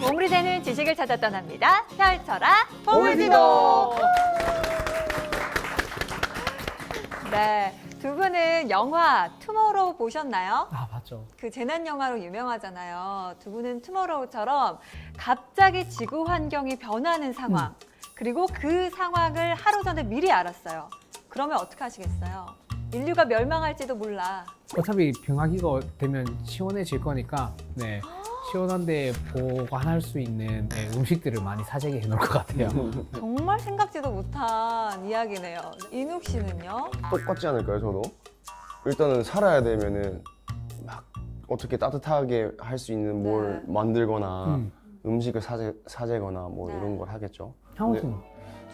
보물이 되는 지식을 찾아 떠납니다. 펼쳐라 보물지도. 네, 두 분은 영화 투모로우 보셨나요? 아, 맞죠. 그 재난 영화로 유명하잖아요. 두 분은 투모로우처럼 갑자기 지구 환경이 변하는 상황, 그리고 그 상황을 하루 전에 미리 알았어요. 그러면 어떻게 하시겠어요? 인류가 멸망할지도 몰라. 어차피 병화기가 되면 시원해질 거니까 네, 시원한데 보관할 수 있는 네, 음식들을 많이 사재기 해놓을 것 같아요. 정말 생각지도 못한 이야기네요. 인욱 씨는요? 똑같지 않을까요, 저도? 일단은 살아야 되면은 막 어떻게 따뜻하게 할 수 있는 뭘 만들거나 음식을 사재거나 뭐 네. 이런 걸 하겠죠. 형우 씨는?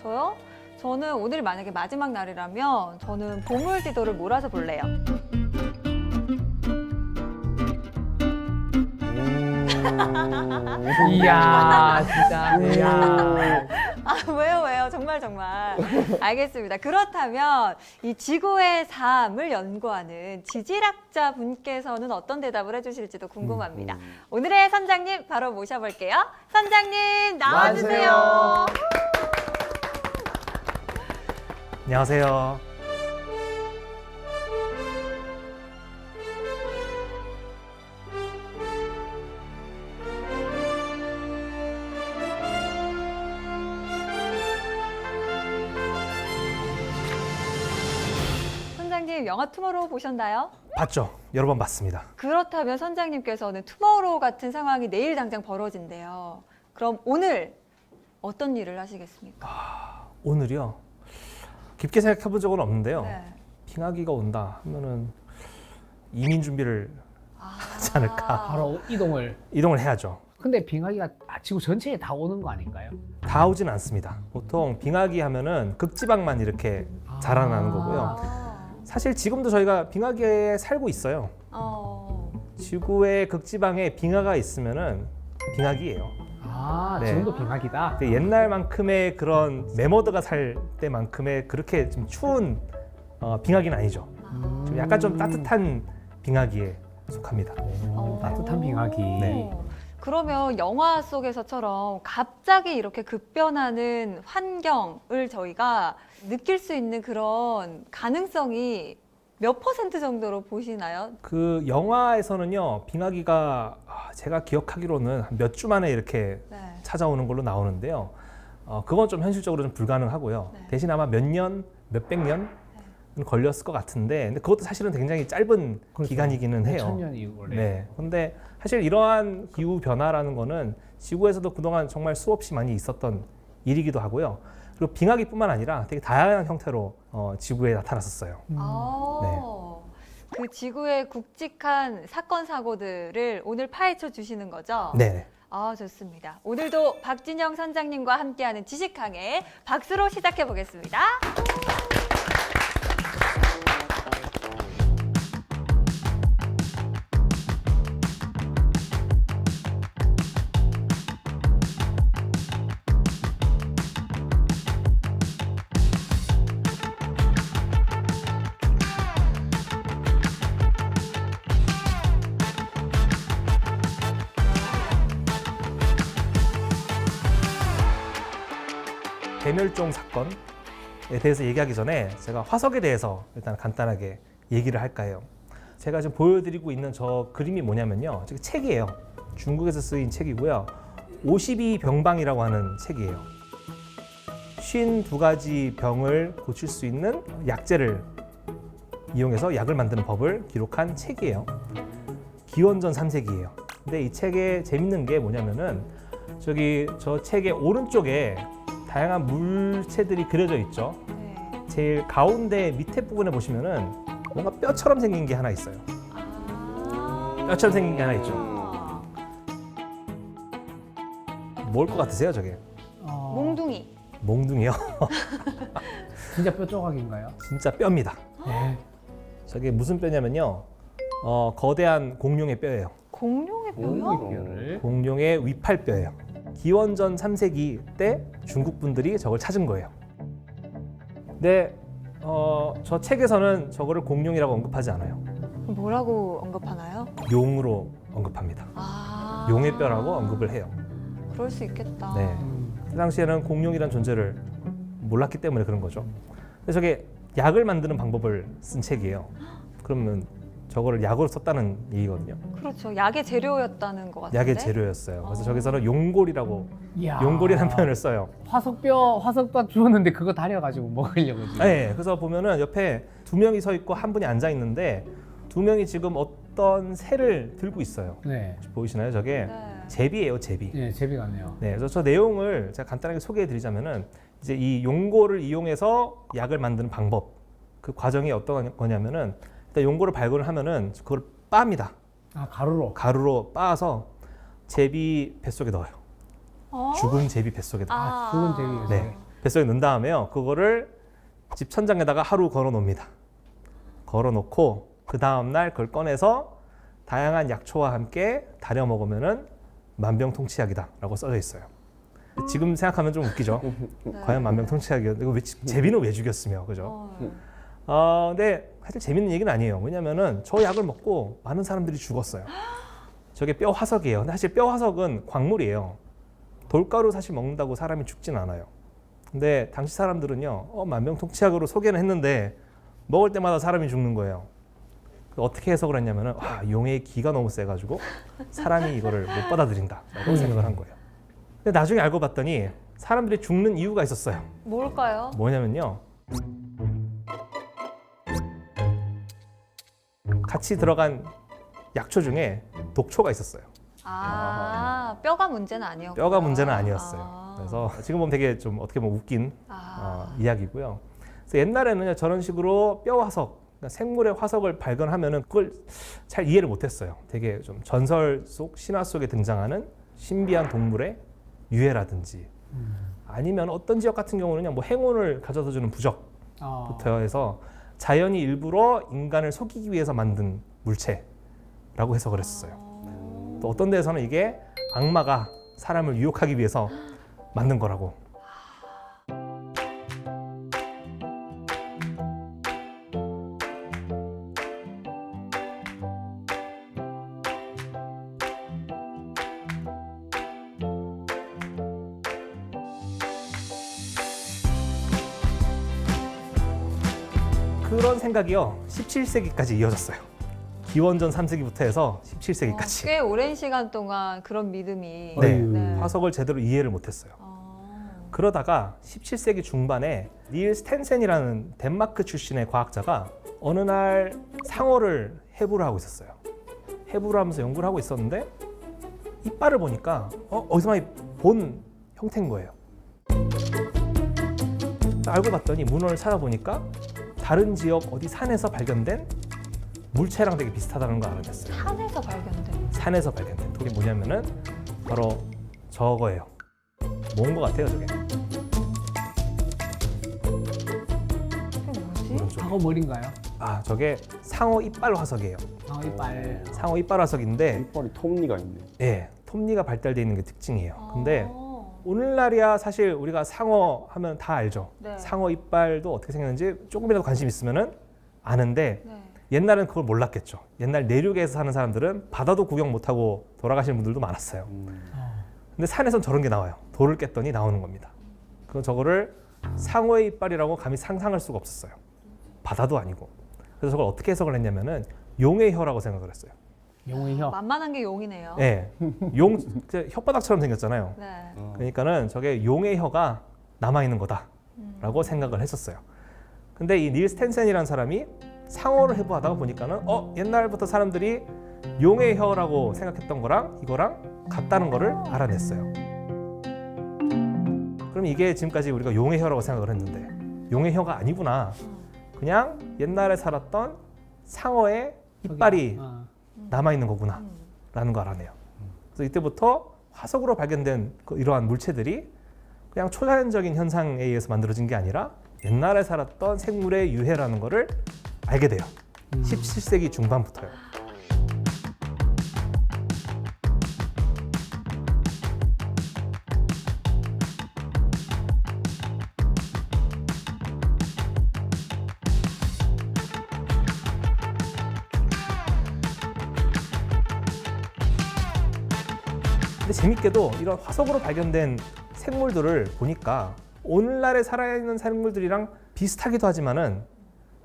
저요? 저는 오늘 만약에 마지막 날이라면 저는 보물지도를 몰아서 볼래요. 이야, 진짜. 이야. 아, 왜요? 정말. 알겠습니다. 그렇다면 이 지구의 삶을 연구하는 지질학자 분께서는 어떤 대답을 해주실지도 궁금합니다. 오늘의 선장님 바로 모셔볼게요. 선장님 나와주세요. 안녕하세요. 선장님 영화 투모로우 보셨나요? 봤죠? 여러 번 봤습니다. 그렇다면 선장님께서는 투모로우 같은 상황이 내일 당장 벌어진대요. 그럼 오늘 어떤 일을 하시겠습니까? 오늘이요. 깊게 생각해 본 적은 없는데요. 네. 빙하기가 온다 하면은 이민 준비를 하지 않을까. 바로 이동을. 이동을 해야죠. 근데 빙하기가 지구 전체에 다 오는 거 아닌가요? 다 오진 않습니다. 보통 빙하기 하면은 극지방만 이렇게 자라나는 거고요. 사실 지금도 저희가 빙하기에 살고 있어요. 지구의 극지방에 빙하가 있으면은 빙하기예요. 아, 네. 지금도 빙하기다. 근데 옛날만큼의 그런 매머드가 살 때만큼의 그렇게 좀 추운 빙하기는 아니죠. 좀 약간 좀 따뜻한 빙하기에 속합니다. 따뜻한 빙하기. 네. 그러면 영화 속에서처럼 갑자기 이렇게 급변하는 환경을 저희가 느낄 수 있는 그런 가능성이 몇 % 정도로 보시나요? 그 영화에서는요, 빙하기가 제가 기억하기로는 한 몇 주 만에 이렇게 네. 찾아오는 걸로 나오는데요. 그건 좀 현실적으로 좀 불가능하고요. 네. 대신 아마 몇 년, 몇백 년 걸렸을 것 같은데, 근데 그것도 사실은 굉장히 짧은 그렇죠. 기간이기는 해요. 천 년이 원래. 네. 근데 사실 이러한 기후 변화라는 거는 지구에서도 그동안 정말 수없이 많이 있었던 일이기도 하고요. 그리고 빙하기뿐만 아니라 되게 다양한 형태로 지구에 나타났었어요. 그 지구의 굵직한 사건 사고들을 오늘 파헤쳐 주시는 거죠? 네. 아, 좋습니다. 오늘도 박진영 선장님과 함께하는 지식항해 박수로 시작해 보겠습니다. 대멸종 사건에 대해서 얘기하기 전에 제가 화석에 대해서 일단 간단하게 얘기를 할까 해요. 제가 지금 보여드리고 있는 저 그림이 뭐냐면요. 지금 책이에요. 중국에서 쓰인 책이고요. 52병방이라고 하는 책이에요. 52가지 병을 고칠 수 있는 약재를 이용해서 약을 만드는 법을 기록한 책이에요. 기원전 3세기예요. 근데 이 책에 재밌는 게 뭐냐면은 저 책의 오른쪽에 다양한 물체들이 그려져 있죠. 네. 제일 가운데 밑에 부분에 보시면은 뭔가 뼈처럼 생긴 게 하나 있어요. 뼈처럼 생긴 게 하나 있죠. 뭘 것 같으세요, 저게? 몽둥이. 몽둥이요? 진짜 뼈 조각인가요? 진짜 뼈입니다. 네. 저게 무슨 뼈냐면요. 거대한 공룡의 뼈예요. 공룡의 뼈요? 뼈를. 공룡의 위팔뼈예요. 기원전 3세기 때 중국 분들이 저걸 찾은 거예요. 근데 저 책에서는 저거를 공룡이라고 언급하지 않아요. 뭐라고 언급하나요? 용으로 언급합니다. 아. 용의 뼈라고 언급을 해요. 그럴 수 있겠다. 네. 그 당시에는 공룡이란 존재를 몰랐기 때문에 그런 거죠. 근데 저게 약을 만드는 방법을 쓴 책이에요. 그러면 저거를 약으로 썼다는 얘기거든요. 그렇죠. 약의 재료였다는 것 같은데. 약의 재료였어요. 그래서 저기서는 용골이라고 이야. 용골이라는 표현을 써요. 화석도 주었는데 그거 다려가지고 먹으려고 지금. 네, 그래서 보면은 옆에 두 명이 서 있고 한 분이 앉아 있는데 두 명이 지금 어떤 새를 들고 있어요. 네. 보이시나요? 저게 네. 제비예요, 제비. 네, 제비 같네요. 네, 그래서 저 내용을 제가 간단하게 소개해드리자면은 이제 이 용골을 이용해서 약을 만드는 방법, 그 과정이 어떤 거냐면은 일단 용골을 발견을 하면은 그걸 빱니다. 아, 가루로. 가루로 빻아서 제비 뱃속에 넣어요. 어? 죽은 제비 뱃속에 넣어요. 아, 죽은 제비. 네, 뱃속에 넣은 다음에요. 그거를 집 천장에다가 하루 걸어 놓습니다. 걸어 놓고 그 다음 날 그걸 꺼내서 다양한 약초와 함께 달여 먹으면은 만병통치약이다라고 써져 있어요. 지금 생각하면 좀 웃기죠. 네. 과연 만병통치약이었는데 이거 제비는 왜 죽였으며, 그죠? 어. 근데 사실 재밌는 얘기는 아니에요. 왜냐면은 저 약을 먹고 많은 사람들이 죽었어요. 저게 뼈 화석이에요. 근데 사실 뼈 화석은 광물이에요. 돌가루 사실 먹는다고 사람이 죽진 않아요. 근데 당시 사람들은요, 만병통치약으로 소개는 했는데 먹을 때마다 사람이 죽는 거예요. 어떻게 해석을 했냐면은 용의 기가 너무 세가지고 사람이 이거를 못 받아들인다라고 생각을 한 거예요. 근데 나중에 알고 봤더니 사람들이 죽는 이유가 있었어요. 뭘까요? 뭐냐면요, 같이 들어간 약초 중에 독초가 있었어요. 아, 뼈가 문제는 아니었고. 뼈가 문제는 아니었어요. 아. 그래서 지금 보면 되게 좀 어떻게 보면 웃긴 아. 이야기고요. 그래서 옛날에는 저런 식으로 뼈 화석, 그러니까 생물의 화석을 발견하면은 그걸 잘 이해를 못했어요. 되게 좀 전설 속 신화 속에 등장하는 신비한 동물의 유해라든지 아니면 어떤 지역 같은 경우는 그냥 뭐 행운을 가져다 주는 부적부터 해서 자연이 일부러 인간을 속이기 위해서 만든 물체라고 해석을 했었어요. 또 어떤 데에서는 이게 악마가 사람을 유혹하기 위해서 만든 거라고. 그런 생각이요 17세기까지 이어졌어요. 기원전 3세기부터 해서 17세기까지. 꽤 오랜 시간 동안 그런 믿음이. 네, 네. 화석을 제대로 이해를 못했어요. 그러다가 17세기 중반에 닐 스텐센이라는 덴마크 출신의 과학자가 어느 날 상어를 해부를 하고 있었어요. 해부를 하면서 연구를 하고 있었는데 이빨을 보니까 어디서 많이 본 형태인 거예요. 알고 봤더니 문헌을 찾아보니까 다른 지역 어디 산에서 발견된 물체랑 되게 비슷하다는 걸 알아냈어요. 산에서 발견된. 산에서 발견된 그게 뭐냐면은 바로 저거예요. 뭔 것 같아요, 저게? 그게 뭐지? 오른쪽. 상어 머리인가요? 저게 상어 이빨 화석이에요. 상어 이빨. 상어 이빨 화석인데, 이빨이 톱니가 있네. 예, 톱니가 발달되어 있는 게 특징이에요. 근데 어. 오늘날이야 사실 우리가 상어 하면 다 알죠. 네. 상어 이빨도 어떻게 생겼는지 조금이라도 관심 있으면은 아는데 네. 옛날엔 그걸 몰랐겠죠. 옛날 내륙에서 사는 사람들은 바다도 구경 못하고 돌아가시는 분들도 많았어요. 근데 산에선 저런 게 나와요. 돌을 깼더니 나오는 겁니다. 그럼 저거를 상어의 이빨이라고 감히 상상할 수가 없었어요. 바다도 아니고. 그래서 저걸 어떻게 해석을 했냐면은 용의 혀라고 생각을 했어요. 용의 혀. 만만한 게 용이네요. 네, 용 혓바닥처럼 생겼잖아요. 네. 그러니까는 저게 용의 혀가 남아 있는 거다라고 생각을 했었어요. 근데 이 닐 스텐센이라는 사람이 상어를 해부하다가 보니까는 옛날부터 사람들이 용의 혀라고 생각했던 거랑 이거랑 같다는 거를 알아냈어요. 그럼 이게 지금까지 우리가 용의 혀라고 생각을 했는데 용의 혀가 아니구나. 그냥 옛날에 살았던 상어의 이빨이 남아 있는 거구나 라는 걸 알아내요. 그래서 이때부터 화석으로 발견된 이러한 물체들이 그냥 초자연적인 현상에 의해서 만들어진 게 아니라 옛날에 살았던 생물의 유해라는 거를 알게 돼요. 17세기 중반부터요. 근데 재밌게도 이런 화석으로 발견된 생물들을 보니까 오늘날에 살아있는 생물들이랑 비슷하기도 하지만은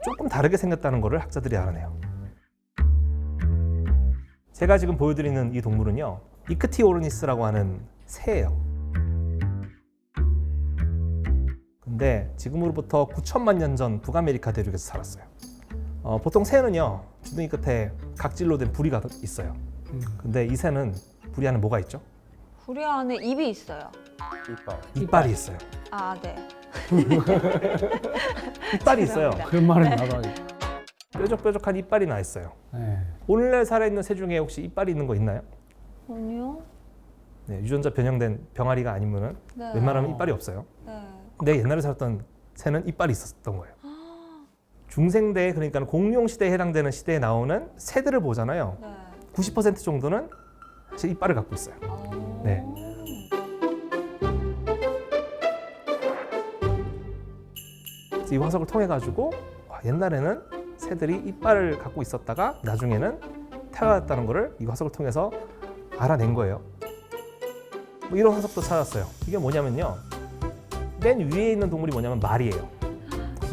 조금 다르게 생겼다는 것을 학자들이 알아내요. 제가 지금 보여드리는 이 동물은요, 이크티오르니스라고 하는 새예요. 근데 지금으로부터 9천만 년 전 북아메리카 대륙에서 살았어요. 보통 새는요, 주둥이 끝에 각질로 된 부리가 있어요. 근데 이 새는 부리 안에 뭐가 있죠? 부리 안에 입이 있어요. 이빨. 이빨이 있어요. 아, 네. 이빨이 있어요. 죄송합니다. 그런 말은 나도 아직. 뾰족뾰족한 이빨이 나 있어요. 네. 오늘날 살아있는 새 중에 혹시 이빨이 있는 거 있나요? 아니요. 네, 유전자 변형된 병아리가 아니면은 네. 웬만하면 이빨이 없어요. 네. 근데 옛날에 살았던 새는 이빨이 있었던 거예요. 중생대, 그러니까 공룡 시대에 해당되는 시대에 나오는 새들을 보잖아요. 네. 90% 정도는 사실 이빨을 갖고 있어요. 네. 그래서 이 화석을 통해 가지고 옛날에는 새들이 이빨을 갖고 있었다가 나중에는 태어났다는 것을 이 화석을 통해서 알아낸 거예요. 뭐 이런 화석도 찾았어요. 이게 뭐냐면요, 맨 위에 있는 동물이 뭐냐면 말이에요.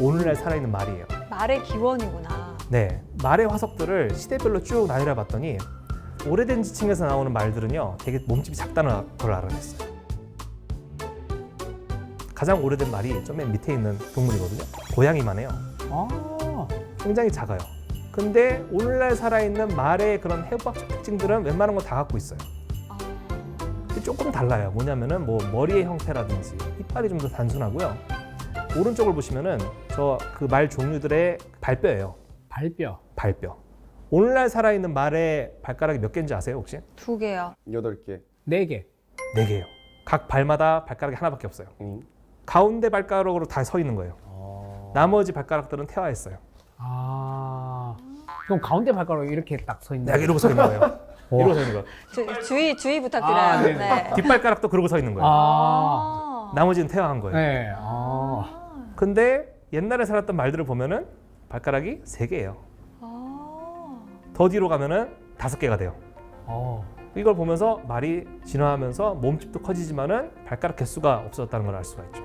오늘날 살아있는 말이에요. 말의 기원이구나. 네, 말의 화석들을 시대별로 쭉 나열해 봤더니 오래된 지층에서 나오는 말들은요, 되게 몸집이 작다는 걸 알아냈어요. 가장 오래된 말이 좀 맨 밑에 있는 동물이거든요. 고양이만 해요. 아, 굉장히 작아요. 근데 오늘날 살아있는 말의 그런 해부학적 특징들은 웬만한 거 다 갖고 있어요. 아, 근데 조금 달라요. 뭐냐면은 뭐 머리의 형태라든지 이빨이 좀 더 단순하고요. 오른쪽을 보시면은 저 그 말 종류들의 발뼈예요. 발뼈. 발뼈. 오늘날 살아있는 말의 발가락이 몇 개인지 아세요 혹시? 2개요. 8개. 4개. 4개예요. 각 발마다 발가락이 하나밖에 없어요. 가운데 발가락으로 다 서 있는 거예요. 나머지 발가락들은 퇴화했어요. 아, 그럼 가운데 발가락이 이렇게 딱 서 있는. 네, 이러고 서 있는 거예요. 이러고 서 있는 거예요. 주의 부탁드려요. 아, 네네. 네. 뒷발가락도 그러고 서 있는 거예요. 아, 나머지는 퇴화한 거예요. 네. 아, 근데 옛날에 살았던 말들을 보면은 발가락이 3개예요. 아. 더 뒤로 가면은 5개가 돼요. 어. 이걸 보면서 말이 진화하면서 몸집도 커지지만은 발가락 개수가 없어졌다는 걸 알 수가 있죠.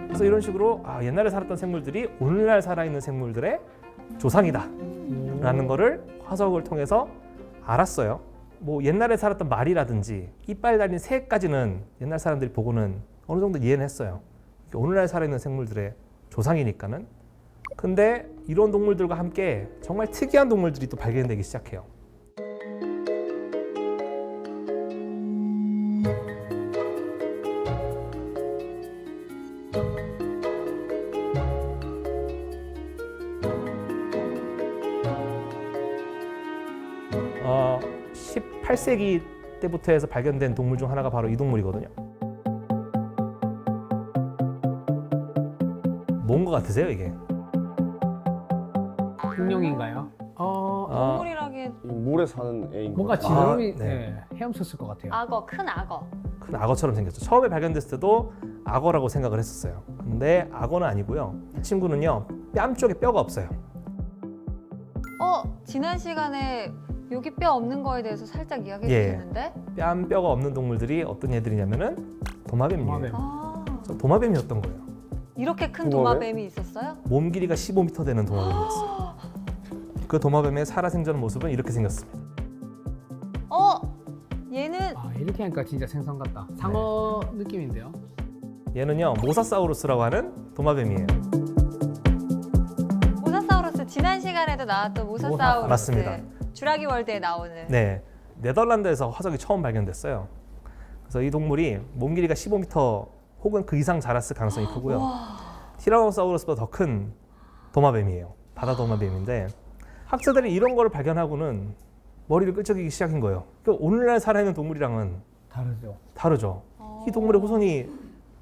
그래서 이런 식으로 옛날에 살았던 생물들이 오늘날 살아있는 생물들의 조상이다 라는 거를 화석을 통해서 알았어요. 뭐 옛날에 살았던 말이라든지 이빨 달린 새까지는 옛날 사람들이 보고는 어느 정도 이해는 했어요. 오늘날 살아있는 생물들의 조상이니까는. 근데 이런 동물들과 함께 정말 특이한 동물들이 또 발견되기 시작해요. 어, 18세기 때부터 해서 발견된 동물 중 하나가 바로 이 동물이거든요. 뭔 것 같으세요, 이게? 흑룡인가요? 동물이라기에 물에 사는 애인 뭔가 것 같아요. 지느러미 네. 네, 헤엄쳤을 것 같아요. 악어, 큰 악어. 큰 악어처럼 생겼죠. 처음에 발견됐을 때도 악어라고 생각을 했었어요. 근데 악어는 아니고요. 이 친구는요, 뺨 쪽에 뼈가 없어요. 지난 시간에 여기 뼈 없는 거에 대해서 살짝 이야기해 예. 주셨는데. 뼈가 없는 동물들이 어떤 애들이냐면은 도마뱀이에요. 도마뱀. 아, 저 도마뱀이었던 거예요. 이렇게 큰 도마뱀? 도마뱀이 있었어요? 몸 길이가 15m 되는 도마뱀이었어요. 그 도마뱀의 살아생전 모습은 이렇게 생겼습니다. 얘는 아, 이렇게 하니까 진짜 생선 같다. 상어 느낌인데요. 얘는요, 모사사우루스라고 하는 도마뱀이에요. 모사사우루스, 지난 시간에도 나왔던 모사사우루스. 맞습니다. 주라기 월드에 나오는. 네, 네덜란드에서 화석이 처음 발견됐어요. 그래서 이 동물이 몸 길이가 15m 혹은 그 이상 자랐을 가능성이 크고요. 티라노사우루스보다 더 큰 도마뱀이에요. 바다 도마뱀인데 학자들이 이런 거를 발견하고는 머리를 끄적이기 시작한 거예요. 그러니까 오늘날 살아있는 동물이랑은 다르죠. 다르죠. 이 동물의 후손이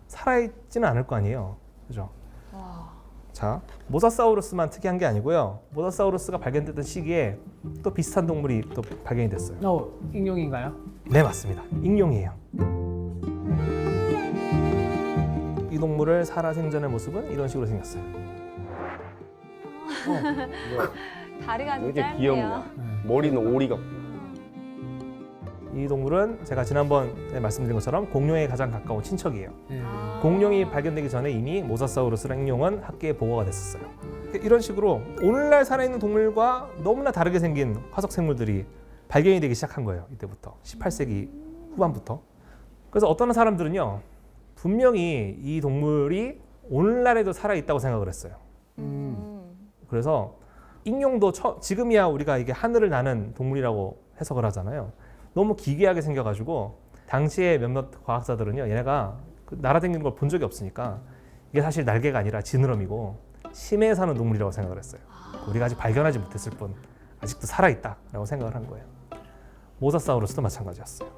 살아있지는 않을 거 아니에요. 그죠? 와. 자, 모사사우루스만 특이한 게 아니고요. 모사사우루스가 발견됐던 시기에 또 비슷한 동물이 또 발견이 됐어요. 잉룡인가요? 네, 맞습니다. 익룡이에요. 이 동물을 살아생전의 모습은 이런 식으로 생겼어요. 다리가 왜 아주 이렇게 짧네요. 귀엽냐? 머리는 오리 같고. 이 동물은 제가 지난번에 말씀드린 것처럼 공룡에 가장 가까운 친척이에요. 네. 공룡이 발견되기 전에 이미 모사사우루스랑 익룡은 학계에 보고가 됐었어요. 이런 식으로 오늘날 살아있는 동물과 너무나 다르게 생긴 화석 생물들이 발견이 되기 시작한 거예요. 이때부터 18세기 후반부터. 그래서 어떤 사람들은요, 분명히 이 동물이 오늘날에도 살아있다고 생각을 했어요. 그래서 익룡도 지금이야 우리가 이게 하늘을 나는 동물이라고 해석을 하잖아요. 너무 기괴하게 생겨가지고 당시에 몇몇 과학자들은요, 얘네가 날아다니는 걸 본 적이 없으니까 이게 사실 날개가 아니라 지느러미고 심해에 사는 동물이라고 생각을 했어요. 우리가 아직 발견하지 못했을 뿐 아직도 살아있다라고 생각을 한 거예요. 모사사우루스도 마찬가지였어요.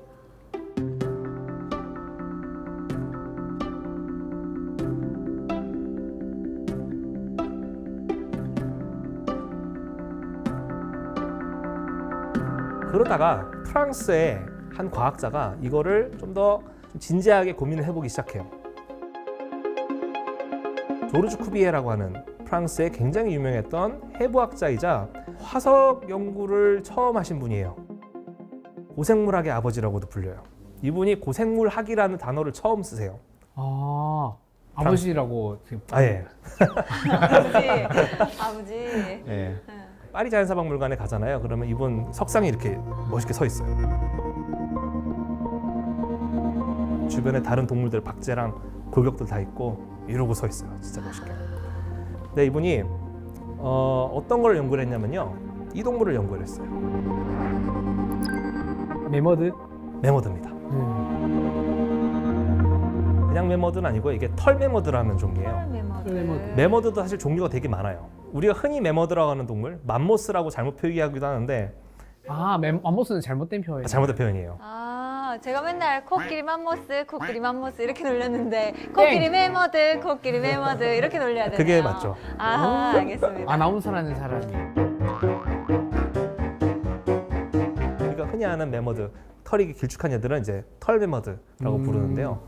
그러다가 프랑스의 한 과학자가 이거를 좀 더 진지하게 고민을 해보기 시작해요. 조르주 쿠비에라고 하는 프랑스의 굉장히 유명했던 해부학자이자 화석 연구를 처음 하신 분이에요. 고생물학의 아버지라고도 불려요. 이분이 고생물학이라는 단어를 처음 쓰세요. 아, 아버지라고 지금. 예. 아버지. 예. 파리 자연사박물관에 가잖아요. 그러면 이분 석상이 이렇게 멋있게 서 있어요. 주변에 다른 동물들 박제랑 골격들 다 있고 이러고 서 있어요. 진짜 멋있게. 근데 이분이 어떤 걸 연구를 했냐면요, 이 동물을 연구를 했어요. 메머드? 매머드입니다. 그냥 매머드는 아니고 이게 털 매머드라는 종이에요. 매머드. 매머드도 사실 종류가 되게 많아요. 우리가 흔히 매머드라고 하는 동물, 맘모스라고 잘못 표기하기도 하는데 아, 맘모스는 잘못된 표현. 잘못된 표현이에요. 아, 제가 맨날 코끼리 맘모스, 코끼리 맘모스 이렇게 놀렸는데 코끼리 매머드, 코끼리 매머드 이렇게 놀려야 되나요? 그게 맞죠. 아, 알겠습니다. 아나운서라는 사람이. 우리가 흔히 아는 매머드, 털이 길쭉한 애들은 이제 털 매머드라고 부르는데요.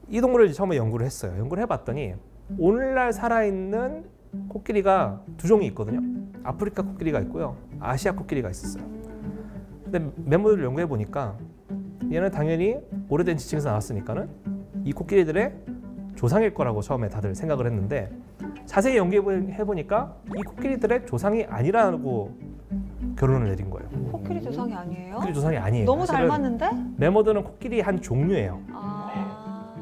이 동물을 처음에 연구를 했어요. 연구를 해봤더니 오늘날 살아있는 코끼리가 두 종이 있거든요. 아프리카 코끼리가 있고요, 아시아 코끼리가 있었어요. 근데 매머드를 연구해 보니까 얘는 당연히 오래된 지층에서 나왔으니까는 이 코끼리들의 조상일 거라고 처음에 다들 생각을 했는데 자세히 연구해 보니까 이 코끼리들의 조상이 아니라고 결론을 내린 거예요. 코끼리 조상이 아니에요? 코끼리 조상이 아니에요. 너무 사실은 닮았는데? 매머드는 코끼리 한 종류예요. 아,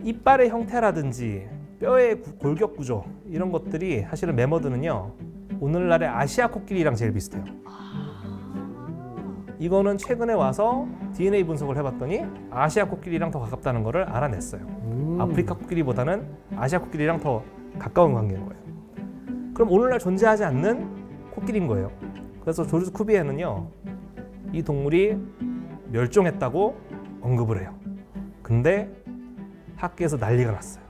이빨의 형태라든지 뼈의 골격 구조 이런 것들이 사실은 매머드는요, 오늘날의 아시아 코끼리랑 제일 비슷해요. 이거는 최근에 와서 DNA 분석을 해봤더니 아시아 코끼리랑 더 가깝다는 거를 알아냈어요. 아프리카 코끼리보다는 아시아 코끼리랑 더 가까운 관계인 거예요. 그럼 오늘날 존재하지 않는 코끼리인 거예요. 그래서 조르주 쿠비에는요, 이 동물이 멸종했다고 언급을 해요. 근데 학계에서 난리가 났어요.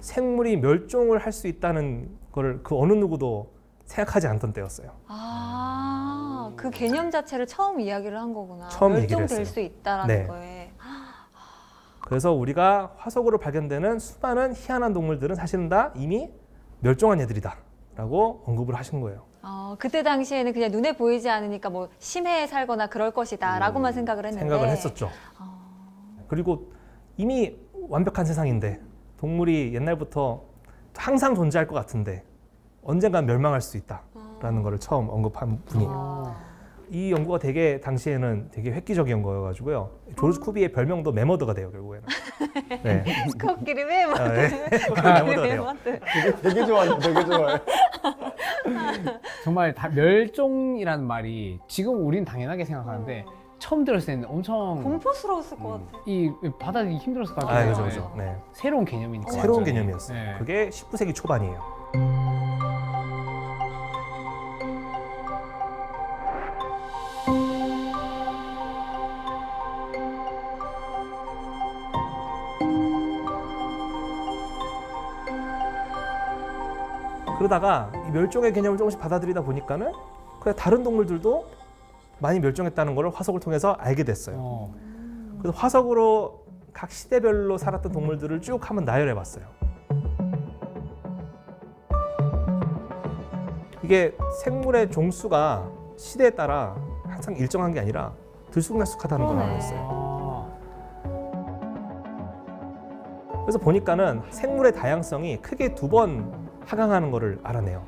생물이 멸종을 할 수 있다는 걸 그 어느 누구도 생각하지 않던 때였어요. 그 개념 자체를 처음 이야기를 한 거구나. 처음 얘기를 멸종될 했어요. 수 있다라는 네. 거에. 그래서 우리가 화석으로 발견되는 수많은 희한한 동물들은 사실은 다 이미 멸종한 애들이다라고 언급을 하신 거예요. 그때 당시에는 그냥 눈에 보이지 않으니까 뭐 심해에 살거나 그럴 것이다라고만 생각을 했는데. 생각을 했었죠. 그리고 이미 완벽한 세상인데 동물이 옛날부터 항상 존재할 것 같은데 언젠간 멸망할 수 있다라는 거를 처음 언급한 분이에요. 이 연구가 되게 당시에는 되게 획기적인 거여가지고요. 조르주 쿠비의 별명도 매머드가 돼요, 결국에는. 네. 코끼리 매머드. 매머드가 돼요. 되게 좋아해, 되게 좋아해. 정말 멸종이라는 말이 지금 우린 당연하게 생각하는데 처음 들었을 때는 엄청 공포스러웠을 것 같아. 이 받아들이기 힘들었을 것 같아요. 그죠. 네. 새로운 개념이니까. 새로운 완전히. 개념이었어요. 네. 그게 19세기 초반이에요. 그러다가 이 멸종의 개념을 조금씩 받아들이다 보니까는 그냥 다른 동물들도 많이 멸종했다는 걸 화석을 통해서 알게 됐어요. 어. 그래서 화석으로 각 시대별로 살았던 동물들을 쭉 한번 나열해 봤어요. 이게 생물의 종수가 시대에 따라 항상 일정한 게 아니라 들쑥날쑥하다는 걸 그러네. 알았어요. 아. 그래서 보니까는 생물의 다양성이 크게 2번 하강하는 것을 알아내요.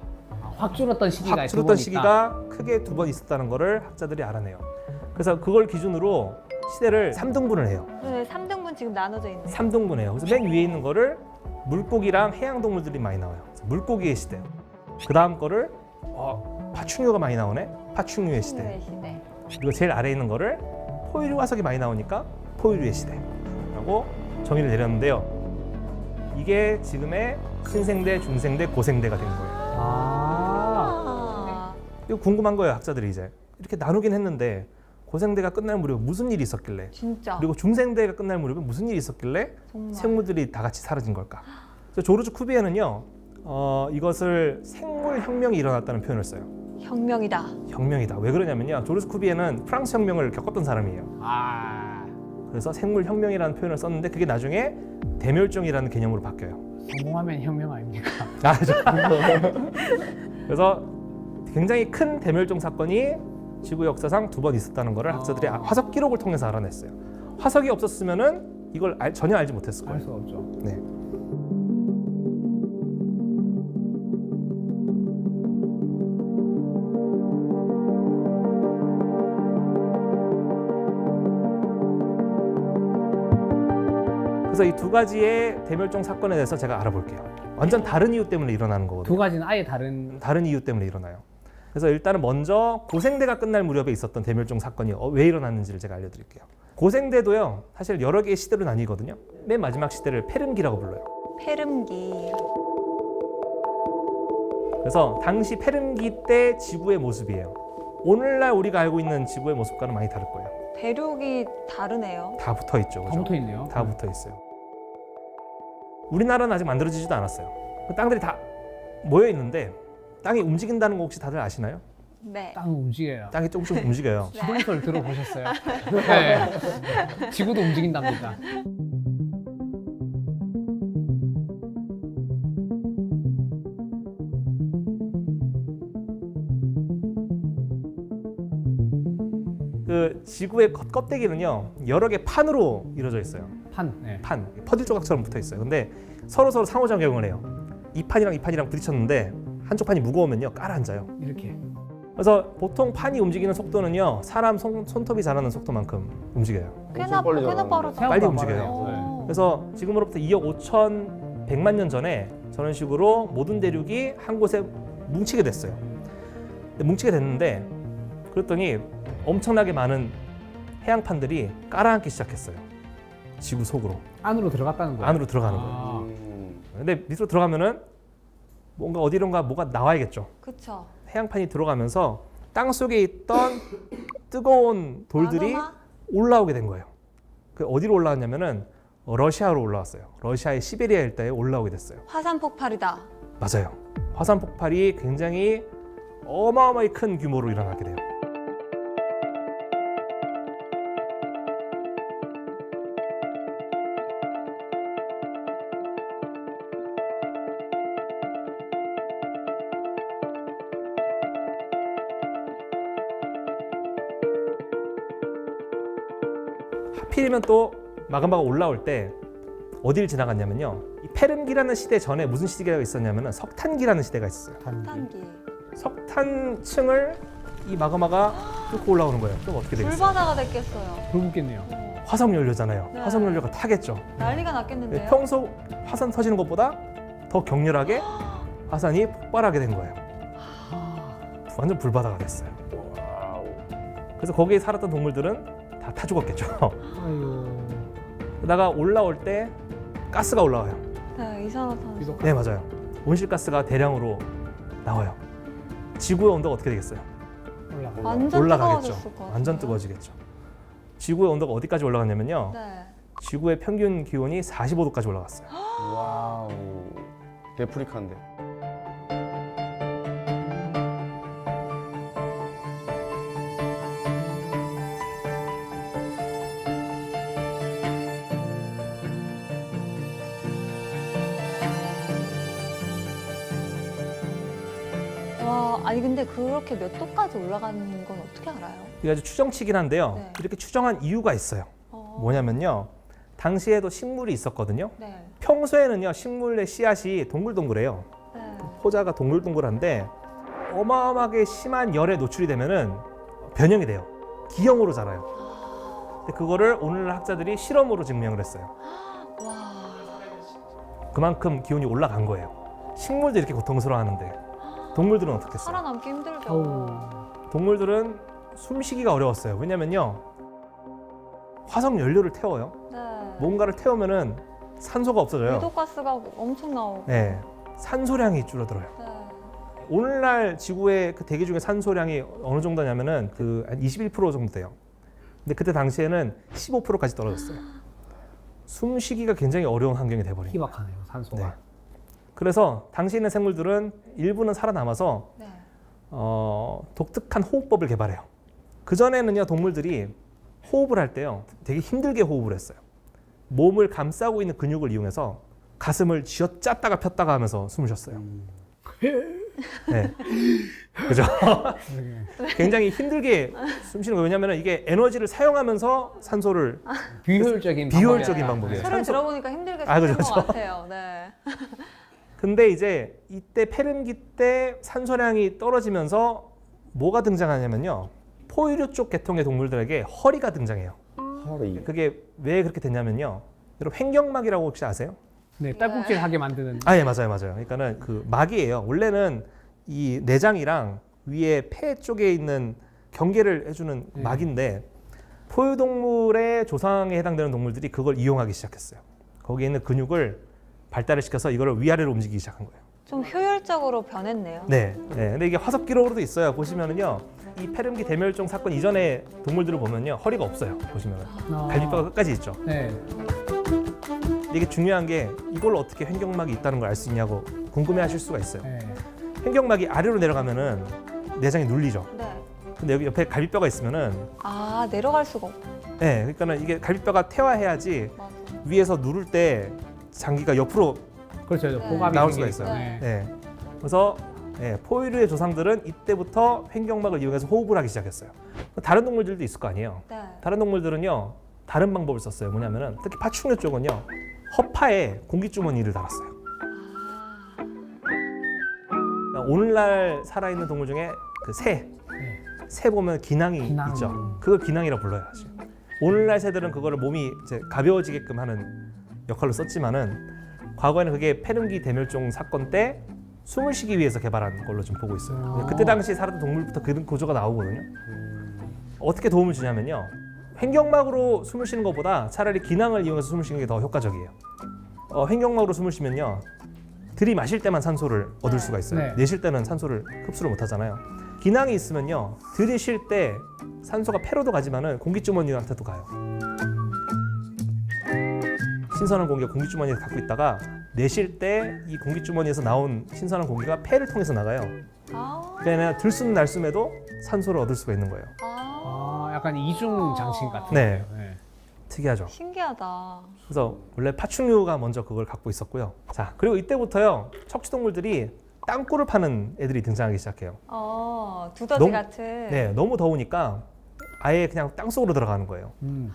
확 줄었던 시기가 확 두 줄었던 번 시기가 크게 2번 있었다는 것을 학자들이 알아내요. 그래서 그걸 기준으로 시대를 3등분을 해요. 네, 3등분 지금 나눠져 있네요. 3등분해요. 그래서 맨 위에 있는 거를 물고기랑 해양 동물들이 많이 나와요. 그래서 물고기의 시대. 그 다음 거를 파충류가 많이 나오네. 파충류의 시대. 네, 시대. 그리고 제일 아래에 있는 거를 포유류 화석이 많이 나오니까 포유류의 시대라고 정의를 내렸는데요. 이게 지금의 신생대, 중생대, 고생대가 된 거예요. 아. 아, 이거 궁금한 거예요, 학자들이 이제. 이렇게 나누긴 했는데 고생대가 끝날 무렵에 무슨 일이 있었길래, 진짜. 그리고 중생대가 끝날 무렵에 무슨 일이 있었길래 정말. 생물들이 다 같이 사라진 걸까? 그래서 조르주 쿠비에는요, 이것을 생물혁명이 일어났다는 표현을 써요. 혁명이다. 혁명이다. 왜 그러냐면요, 조르주 쿠비에는 프랑스 혁명을 겪었던 사람이에요. 아. 그래서 생물혁명이라는 표현을 썼는데 그게 나중에 대멸종이라는 개념으로 바뀌어요. 성공하면 혁명 아닙니까? 그래서 굉장히 큰 대멸종 사건이 지구 역사상 2번 있었다는 것을 학자들이 화석 기록을 통해서 알아냈어요. 화석이 없었으면은 이걸 전혀 알지 못했을 알 거예요. 수 없죠. 네. 그래서 이 2가지의 대멸종 사건에 대해서 제가 알아볼게요. 완전 다른 이유 때문에 일어나는 거거든요. 2가지는 아예 다른. 다른 이유 때문에 일어나요. 그래서 일단은 먼저 고생대가 끝날 무렵에 있었던 대멸종 사건이 왜 일어났는지를 제가 알려드릴게요. 고생대도요, 사실 여러 개의 시대로 나뉘거든요. 맨 마지막 시대를 페름기라고 불러요. 페름기. 그래서 당시 페름기 때 지구의 모습이에요. 오늘날 우리가 알고 있는 지구의 모습과는 많이 다를 거예요. 대륙이 다르네요. 다 붙어 있죠. 다 그죠? 붙어 있네요. 다 붙어 있어요. 우리나라는 아직 만들어지지도 않았어요. 그 땅들이 다 모여 있는데 땅이 움직인다는 거 혹시 다들 아시나요? 네. 땅 움직여요. 땅이 조금씩 움직여요. 지동설 들어보셨어요? 네. 지구도 움직인답니다. 그 지구의 껍데기는요, 여러 개 판으로 이루어져 있어요. 판. 네. 판, 퍼즐 조각처럼 붙어 있어요. 근데 서로 상호작용을 해요. 이 판이랑 부딪혔는데 한쪽 판이 무거우면요, 깔아앉아요. 이렇게. 그래서 보통 판이 움직이는 속도는요, 사람 손톱이 자라는 속도만큼 움직여요. 꽤나 빨리 꽤나 자라네. 빠르다. 빨리 생각보다 움직여요. 빠르네요. 네. 오. 그래서 지금으로부터 2억 5,100만 년 전에 저런 식으로 모든 대륙이 한 곳에 뭉치게 됐어요. 근데 뭉치게 됐는데 그랬더니 엄청나게 많은 해양판들이 깔아앉기 시작했어요. 지구 속으로. 안으로 들어갔다는 거예요. 안으로 들어가는 거예요. 아. 근데 밑으로 들어가면은 뭔가 어디론가 뭐가 나와야겠죠. 그쵸. 해양판이 들어가면서 땅 속에 있던 뜨거운 돌들이 마그마? 올라오게 된 거예요. 그 어디로 올라왔냐면은 러시아로 올라왔어요. 러시아의 시베리아 일대에 올라오게 됐어요. 화산 폭발이다. 맞아요. 화산 폭발이 굉장히 어마어마하게 큰 규모로 일어나게 돼요. 하필이면 또 마그마가 올라올 때 어디를 지나갔냐면요, 이 페름기라는 시대 전에 무슨 시대가 있었냐면은 석탄기라는 시대가 있었어요. 탄기. 석탄층을 이 마그마가 뚫고 올라오는 거예요. 그럼 어떻게 되겠어요? 불바다가 됐겠어요. 불붙겠네요. 화석연료잖아요. 네. 화석연료가 타겠죠. 난리가 났겠는데요. 평소 화산 터지는 것보다 더 격렬하게 화산이 폭발하게 된 거예요. 완전 불바다가 됐어요. 그래서 거기에 살았던 동물들은 다 타 죽었겠죠. 아유. 게다가 올라올 때 가스가 올라와요. 네, 이산화탄소. 비독- 네, 맞아요. 온실가스가 대량으로 나와요. 지구의 온도가 어떻게 되겠어요? 올라가. 완전 올라가겠죠. 뜨거워졌을 것 같아요. 완전 뜨거워지겠죠. 지구의 온도가 어디까지 올라갔냐면요, 네. 지구의 평균 기온이 45도까지 올라갔어요. 와우. 데프리카인데. 아니 근데 그렇게 몇 도까지 올라가는 건 어떻게 알아요? 이게 아주 추정치긴 한데요. 네. 이렇게 추정한 이유가 있어요. 뭐냐면요. 당시에도 식물이 있었거든요. 네. 평소에는요, 식물의 씨앗이 동글동글해요. 네. 포자가 동글동글한데 어마어마하게 심한 열에 노출이 되면은 변형이 돼요. 기형으로 자라요. 근데 그거를 오늘날 학자들이 실험으로 증명을 했어요. 와. 그만큼 기온이 올라간 거예요. 식물도 이렇게 고통스러워하는데 동물들은 어떻겠어요? 살아남기 힘들죠. 어우. 동물들은 숨쉬기가 어려웠어요. 왜냐면요, 화석 연료를 태워요. 네. 뭔가를 태우면은 산소가 없어져요. 유독가스가 엄청 나오고. 네, 산소량이 줄어들어요. 네. 오늘날 지구의 그 대기 중에 산소량이 어느 정도냐면은 그 한 21% 정도 돼요. 근데 그때 당시에는 15%까지 떨어졌어요. 숨쉬기가 굉장히 어려운 환경이 돼버린 거예요. 희박하네요, 산소가. 네. 그래서 당시에 있는 생물들은 일부는 살아남아서 네. 독특한 호흡법을 개발해요. 그 전에는요, 동물들이 호흡을 할 때요, 되게 힘들게 호흡을 했어요. 몸을 감싸고 있는 근육을 이용해서 가슴을 쥐어짰다가 폈다가 하면서 숨을 쉬었어요. 네. 그죠? 굉장히 힘들게 숨 쉬는 거예요. 왜냐하면 이게 에너지를 사용하면서 산소를 비효율적인 비효율적인 방법이에요. 방법이에요. 소리를 산소- 들어보니까 힘들게 아, 사는 그죠, 것 그죠. 같아요. 네. 근데 이제 이때 페름기 때 산소량이 떨어지면서 뭐가 등장하냐면요, 포유류 쪽 계통의 동물들에게 허리가 등장해요. 허리. 그게 왜 그렇게 됐냐면요, 여러분 횡격막이라고 혹시 아세요? 네, 딸꾹질하게 만드는. 아, 예, 맞아요, 맞아요. 그러니까는 그 막이에요. 원래는 이 내장이랑 위에 폐 쪽에 있는 경계를 해주는 막인데, 포유동물의 조상에 해당되는 동물들이 그걸 이용하기 시작했어요. 거기에 있는 근육을 발달을 시켜서 이걸 위아래로 움직이기 시작한 거예요. 좀 효율적으로 변했네요. 네, 네. 근데 이게 화석 기록으로도 있어요. 보시면은요, 이 페름기 대멸종 사건 이전의 동물들을 보면요, 허리가 없어요. 보시면은 갈비뼈가 끝까지 있죠. 네. 이게 중요한 게 이걸 어떻게 횡격막이 있다는 걸 알 수 있냐고 궁금해하실 수가 있어요. 네. 횡격막이 아래로 내려가면은 내장이 눌리죠. 네. 근데 여기 옆에 갈비뼈가 있으면은, 아, 내려갈 수가 없. 네, 그러니까는 이게 갈비뼈가 퇴화해야지 맞아. 위에서 누를 때 장기가 옆으로, 그렇죠. 네. 호감이 나올 수가 생기니까. 있어요. 네. 네. 그래서 포유류의 조상들은 이때부터 횡격막을 이용해서 호흡을 하기 시작했어요. 다른 동물들도 있을 거 아니에요. 네. 다른 동물들은요, 다른 방법을 썼어요. 뭐냐면은 특히 파충류 쪽은요, 허파에 공기주머니를 달았어요. 아, 그러니까 오늘날 살아있는 동물 중에 그 새, 새 보면 기낭이 기낭. 있죠. 그걸 기낭이라 불러요, 사실. 오늘날 새들은 그거를 몸이 이제 가벼워지게끔 하는 역할로 썼지만은, 과거에는 그게 페름기 대멸종 사건 때 숨을 쉬기 위해서 개발한 걸로 좀 보고 있어요. 그때 당시 살았던 동물부터 그런 구조가 나오거든요. 어떻게 도움을 주냐면요, 횡격막으로 숨을 쉬는 것보다 차라리 기낭을 이용해서 숨을 쉬는 게 더 효과적이에요. 횡격막으로 숨을 쉬면요, 들이마실 때만 산소를 얻을 수가 있어요. 네. 내쉴 때는 산소를 흡수를 못 하잖아요. 기낭이 있으면요, 들이쉴 때 산소가 폐로도 가지만은 공기주머니한테도 가요. 신선한 공기가 공기주머니에 갖고 있다가 내쉴 때 이 공기주머니에서 나온 신선한 공기가 폐를 통해서 나가요. 아, 그러니까 들숨 날숨에도 산소를 얻을 수가 있는 거예요. 아, 약간 이중 장치 같은 네. 거예요. 네. 특이하죠. 신기하다. 그래서 원래 파충류가 먼저 그걸 갖고 있었고요. 자, 그리고 이때부터요, 척추동물들이 땅굴을 파는 애들이 등장하기 시작해요. 두더지 너무- 같은. 네, 너무 더우니까 아예 그냥 땅 속으로 들어가는 거예요. 음.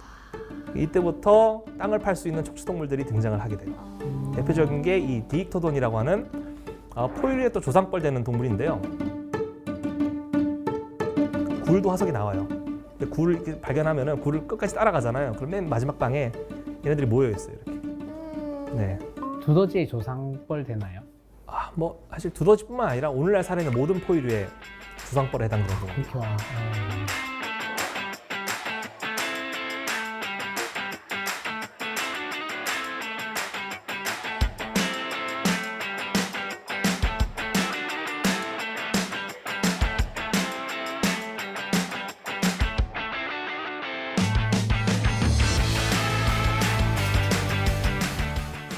이때부터 땅을 팔 수 있는 척추동물들이 등장을 하게 돼요. 아, 대표적인 게 이 디익토돈이라고 하는 포유류의 또 조상뻘 되는 동물인데요. 굴도 화석이 나와요. 근데 굴을 이렇게 발견하면은 굴을 끝까지 따라가잖아요. 그럼 맨 마지막 방에 얘네들이 모여 있어요. 이렇게. 네. 두더지의 조상뻘 되나요? 뭐 사실 두더지뿐만 아니라 오늘날 살아있는 모든 포유류의 조상뻘에 해당되는 동물. 그렇게 와.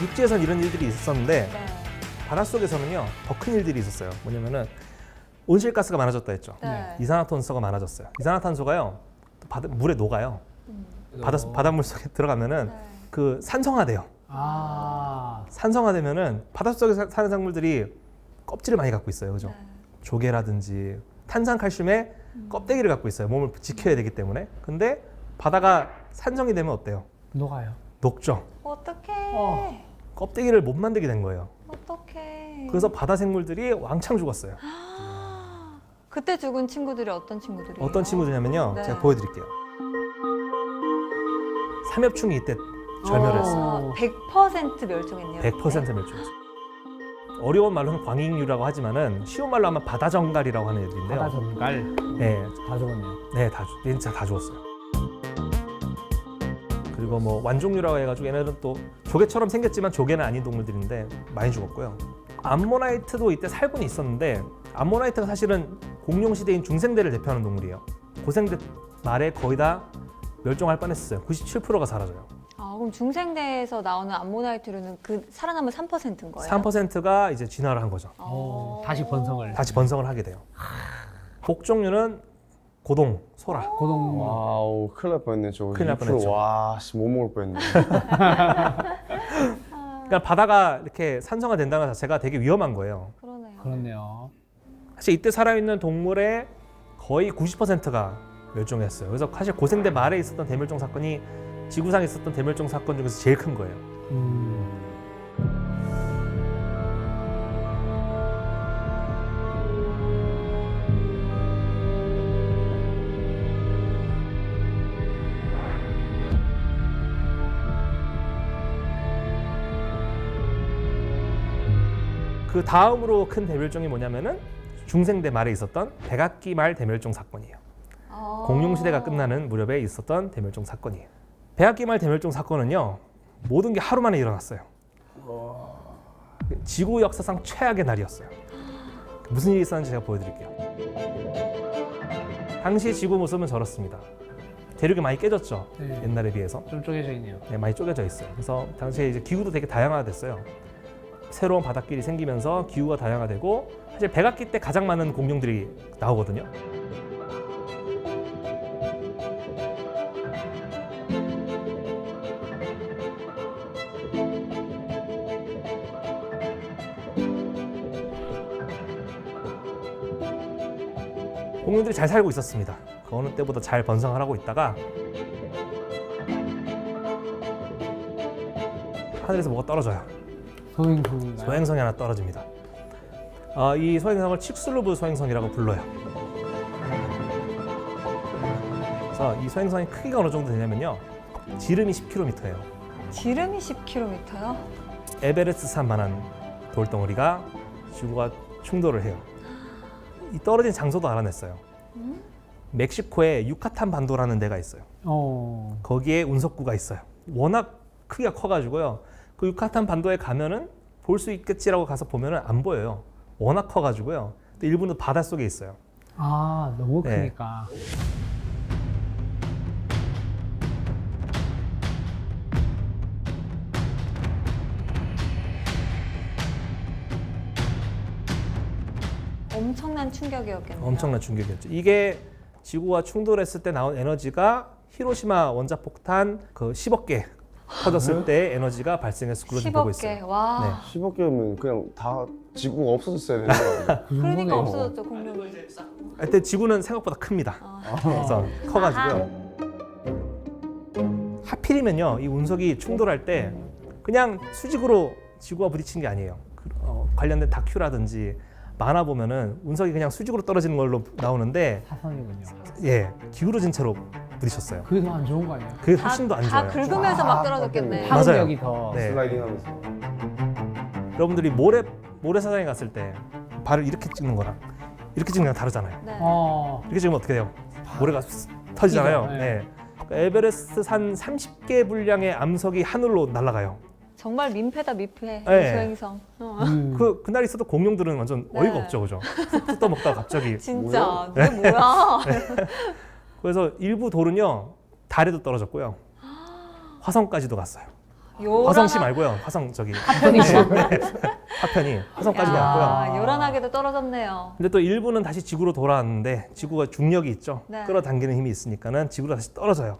육지에선 이런 일들이 있었는데 네. 바닷속에서는요, 더 큰 일들이 있었어요. 뭐냐면은 온실가스가 많아졌다 했죠. 네. 이산화탄소가 많아졌어요. 이산화탄소가 물에 녹아요. 바닷물 속에 들어가면은 네. 그 산성화돼요. 아. 산성화되면은 바닷속에 사는 생물들이 껍질을 많이 갖고 있어요. 그죠? 네. 조개라든지 탄산칼슘의 껍데기를 갖고 있어요. 몸을 지켜야 되기 때문에. 근데 바다가 산정이 되면 어때요? 녹아요. 녹죠. 어떡해. 껍데기를 못 만들게 된 거예요. 어떡해. 그래서 바다 생물들이 왕창 죽었어요. 그때 죽은 친구들이 어떤 친구들이에요? 어떤 친구들이냐면요. 네. 제가 보여드릴게요. 삼엽충이 이때 절멸했어요. 100% 멸종했네요. 100% 멸종했어요. 어려운 말로는 광익류라고 하지만은 쉬운 말로 하면 바다정갈이라고 하는 애들인데요. 바다 전갈 네, 다 죽었네요. 네, 진짜 다 죽었어요. 그리고 뭐 완종류라고 해가지고 얘네들은 또 조개처럼 생겼지만 조개는 아닌 동물들인데 많이 죽었고요. 암모나이트도 이때 살고는 있었는데 암모나이트가 사실은 공룡시대인 중생대를 대표하는 동물이에요. 고생대 말에 거의 다 멸종할 뻔했어요. 97%가 사라져요. 그럼 중생대에서 나오는 암모나이트류는 그 살아남은 3%인 거예요? 3%가 이제 진화를 한 거죠. 다시 번성을. 다시 번성을 하게 돼요. 복종류는 고동, 소라. 고동. 와우, 큰일 날 뻔했네. 저 큰일 날 2%. 뻔했죠. 와, 씨, 못 먹을 뻔했네. 그러니까 바다가 이렇게 산성화 된다는 것 자체가 되게 위험한 거예요. 그러네요. 그렇네요. 사실 이때 살아있는 동물의 거의 90%가 멸종했어요. 그래서 사실 고생대 말에 있었던 대멸종 사건이 지구상에 있었던 대멸종 사건 중에서 제일 큰 거예요. 그 다음으로 큰 대멸종이 뭐냐면은 중생대 말에 있었던 백악기 말 대멸종 사건이에요. 공룡시대가 끝나는 무렵에 있었던 대멸종 사건이에요. 백악기 말 대멸종 사건은요, 모든 게 하루 만에 일어났어요. 지구 역사상 최악의 날이었어요. 무슨 일이 있었는지 제가 보여드릴게요. 당시 지구 모습은 저렇습니다. 대륙이 많이 깨졌죠. 네. 옛날에 비해서. 좀 쪼개져 있네요. 네, 많이 쪼개져 있어요. 그래서 당시에 이제 기후도 되게 다양화됐어요. 새로운 바닷길이 생기면서 기후가 다양화되고, 사실 백악기 때 가장 많은 공룡들이 나오거든요. 공룡들이 잘 살고 있었습니다. 그 어느 때보다 잘 번성을 하고 있다가 하늘에서 뭐가 떨어져요. 소행성인가요? 소행성이 하나 떨어집니다. 이 소행성을 칙슬루브 소행성이라고 불러요. 그래서 이 소행성의 크기가 어느 정도 되냐면요, 지름이 10km예요. 지름이 10km요? 에베레스트 산만한 돌덩어리가 지구와 충돌을 해요. 이 떨어진 장소도 알아냈어요. 멕시코에 유카탄 반도라는 데가 있어요. 거기에 운석구가 있어요. 워낙 크기가 커가지고요. 그 유카탄 반도에 가면은 볼 수 있겠지라고 가서 보면은 안 보여요. 워낙 커가지고요. 또 일부는 바닷속에 있어요. 아, 너무 네. 크니까. 엄청난 충격이었겠네요. 엄청난 충격이었죠. 이게 지구와 충돌했을 때 나온 에너지가 히로시마 원자폭탄 그 10억 개 터졌을 때 에너지가 발생했을 걸로 지금 보고 10억 개. 있어요. 와. 10억 개면 그냥 다 지구가 없어졌어야 되는 거 아니야? 그 그러니까 정도네요. 없어졌죠, 공룡이. 그때 지구는 생각보다 큽니다. 그래서 커가지고요. 하필이면요, 이 운석이 충돌할 때 그냥 수직으로 지구와 부딪힌 게 아니에요. 관련된 다큐라든지 만화 보면은 운석이 그냥 수직으로 떨어지는 걸로 나오는데, 사선이군요. 예, 기울어진 채로 부딪혔어요. 그게 더 안 좋은 거 아니에요? 그게 훨씬 더 안 다 좋아요. 긁으면서 막 떨어졌겠네. 맞아요. 파급력이 더. 네. 슬라이딩 하면서. 여러분들이 모래사장에 갔을 때 발을 이렇게 찍는 거랑 이렇게 찍는 거랑 다르잖아요. 네. 이렇게 찍으면 어떻게 돼요? 모래가 터지잖아요. 네. 네. 그러니까 에베레스트 산 30개 분량의 암석이 하늘로 날아가요. 정말 민폐다, 민폐. 네. 소행성. 그날 있어도 공룡들은 완전 네. 어이가 없죠, 그죠? 쑥 떠먹다가 갑자기. 진짜. 이게 뭐야? 그래서 일부 돌은요, 달에도 떨어졌고요. 화성까지도 갔어요. 요란하- 화성시 말고요. 화성 저기 하편이 화성까지 야, 갔고요. 요란하게도 떨어졌네요. 근데 또 일부는 다시 지구로 돌아왔는데, 지구가 중력이 있죠. 네. 끌어당기는 힘이 있으니까는 지구로 다시 떨어져요.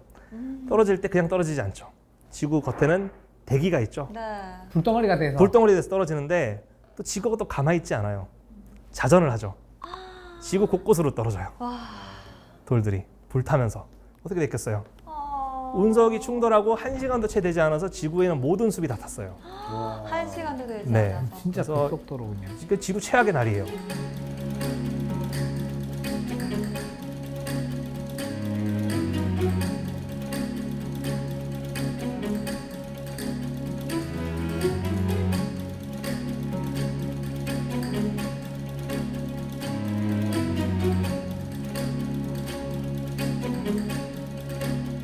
떨어질 때 그냥 떨어지지 않죠. 지구 겉에는 대기가 있죠. 네. 불덩어리가 돼서. 돌덩어리 돼서 떨어지는데 또 지구가 또 가만히 있지 않아요. 자전을 하죠. 지구 곳곳으로 떨어져요. 와. 돌들이 불타면서 어떻게 됐겠어요? 어... 운석이 충돌하고 1시간도 채 되지 않아서 지구에 있는 모든 숲이 다 탔어요. 1시간도 되지 네. 않아서. 진짜 그래서- 급속도로군요. 그 지구 최악의 날이에요.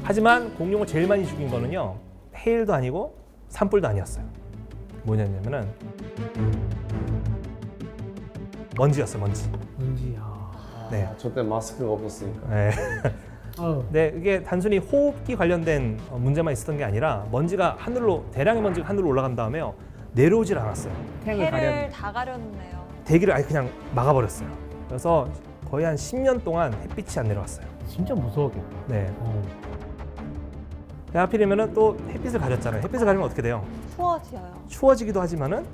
하지만 공룡을 제일 많이 죽인 거는요, 해일도 아니고 산불도 아니었어요. 뭐냐면은 먼지였어요, 먼지. 뭔지야. 네. 저때 마스크가 없었으니까. 네. 어. 네, 이게 단순히 호흡기 관련된 문제만 있었던 게 아니라 먼지가 하늘로 대량의 먼지가 하늘로 올라간 다음에요, 내려오질 않았어요. 태양을 해를 가렸네. 다 가렸네요. 대기를 아예 그냥 막아버렸어요. 그래서 거의 한 10년 동안 햇빛이 안 내려왔어요. 진짜 무서웠겠다. 네. 어. 하필이면은 또 햇빛을 가렸잖아요. 햇빛을 가리면 어떻게 돼요? 추워져요. 추워지기도 하지만은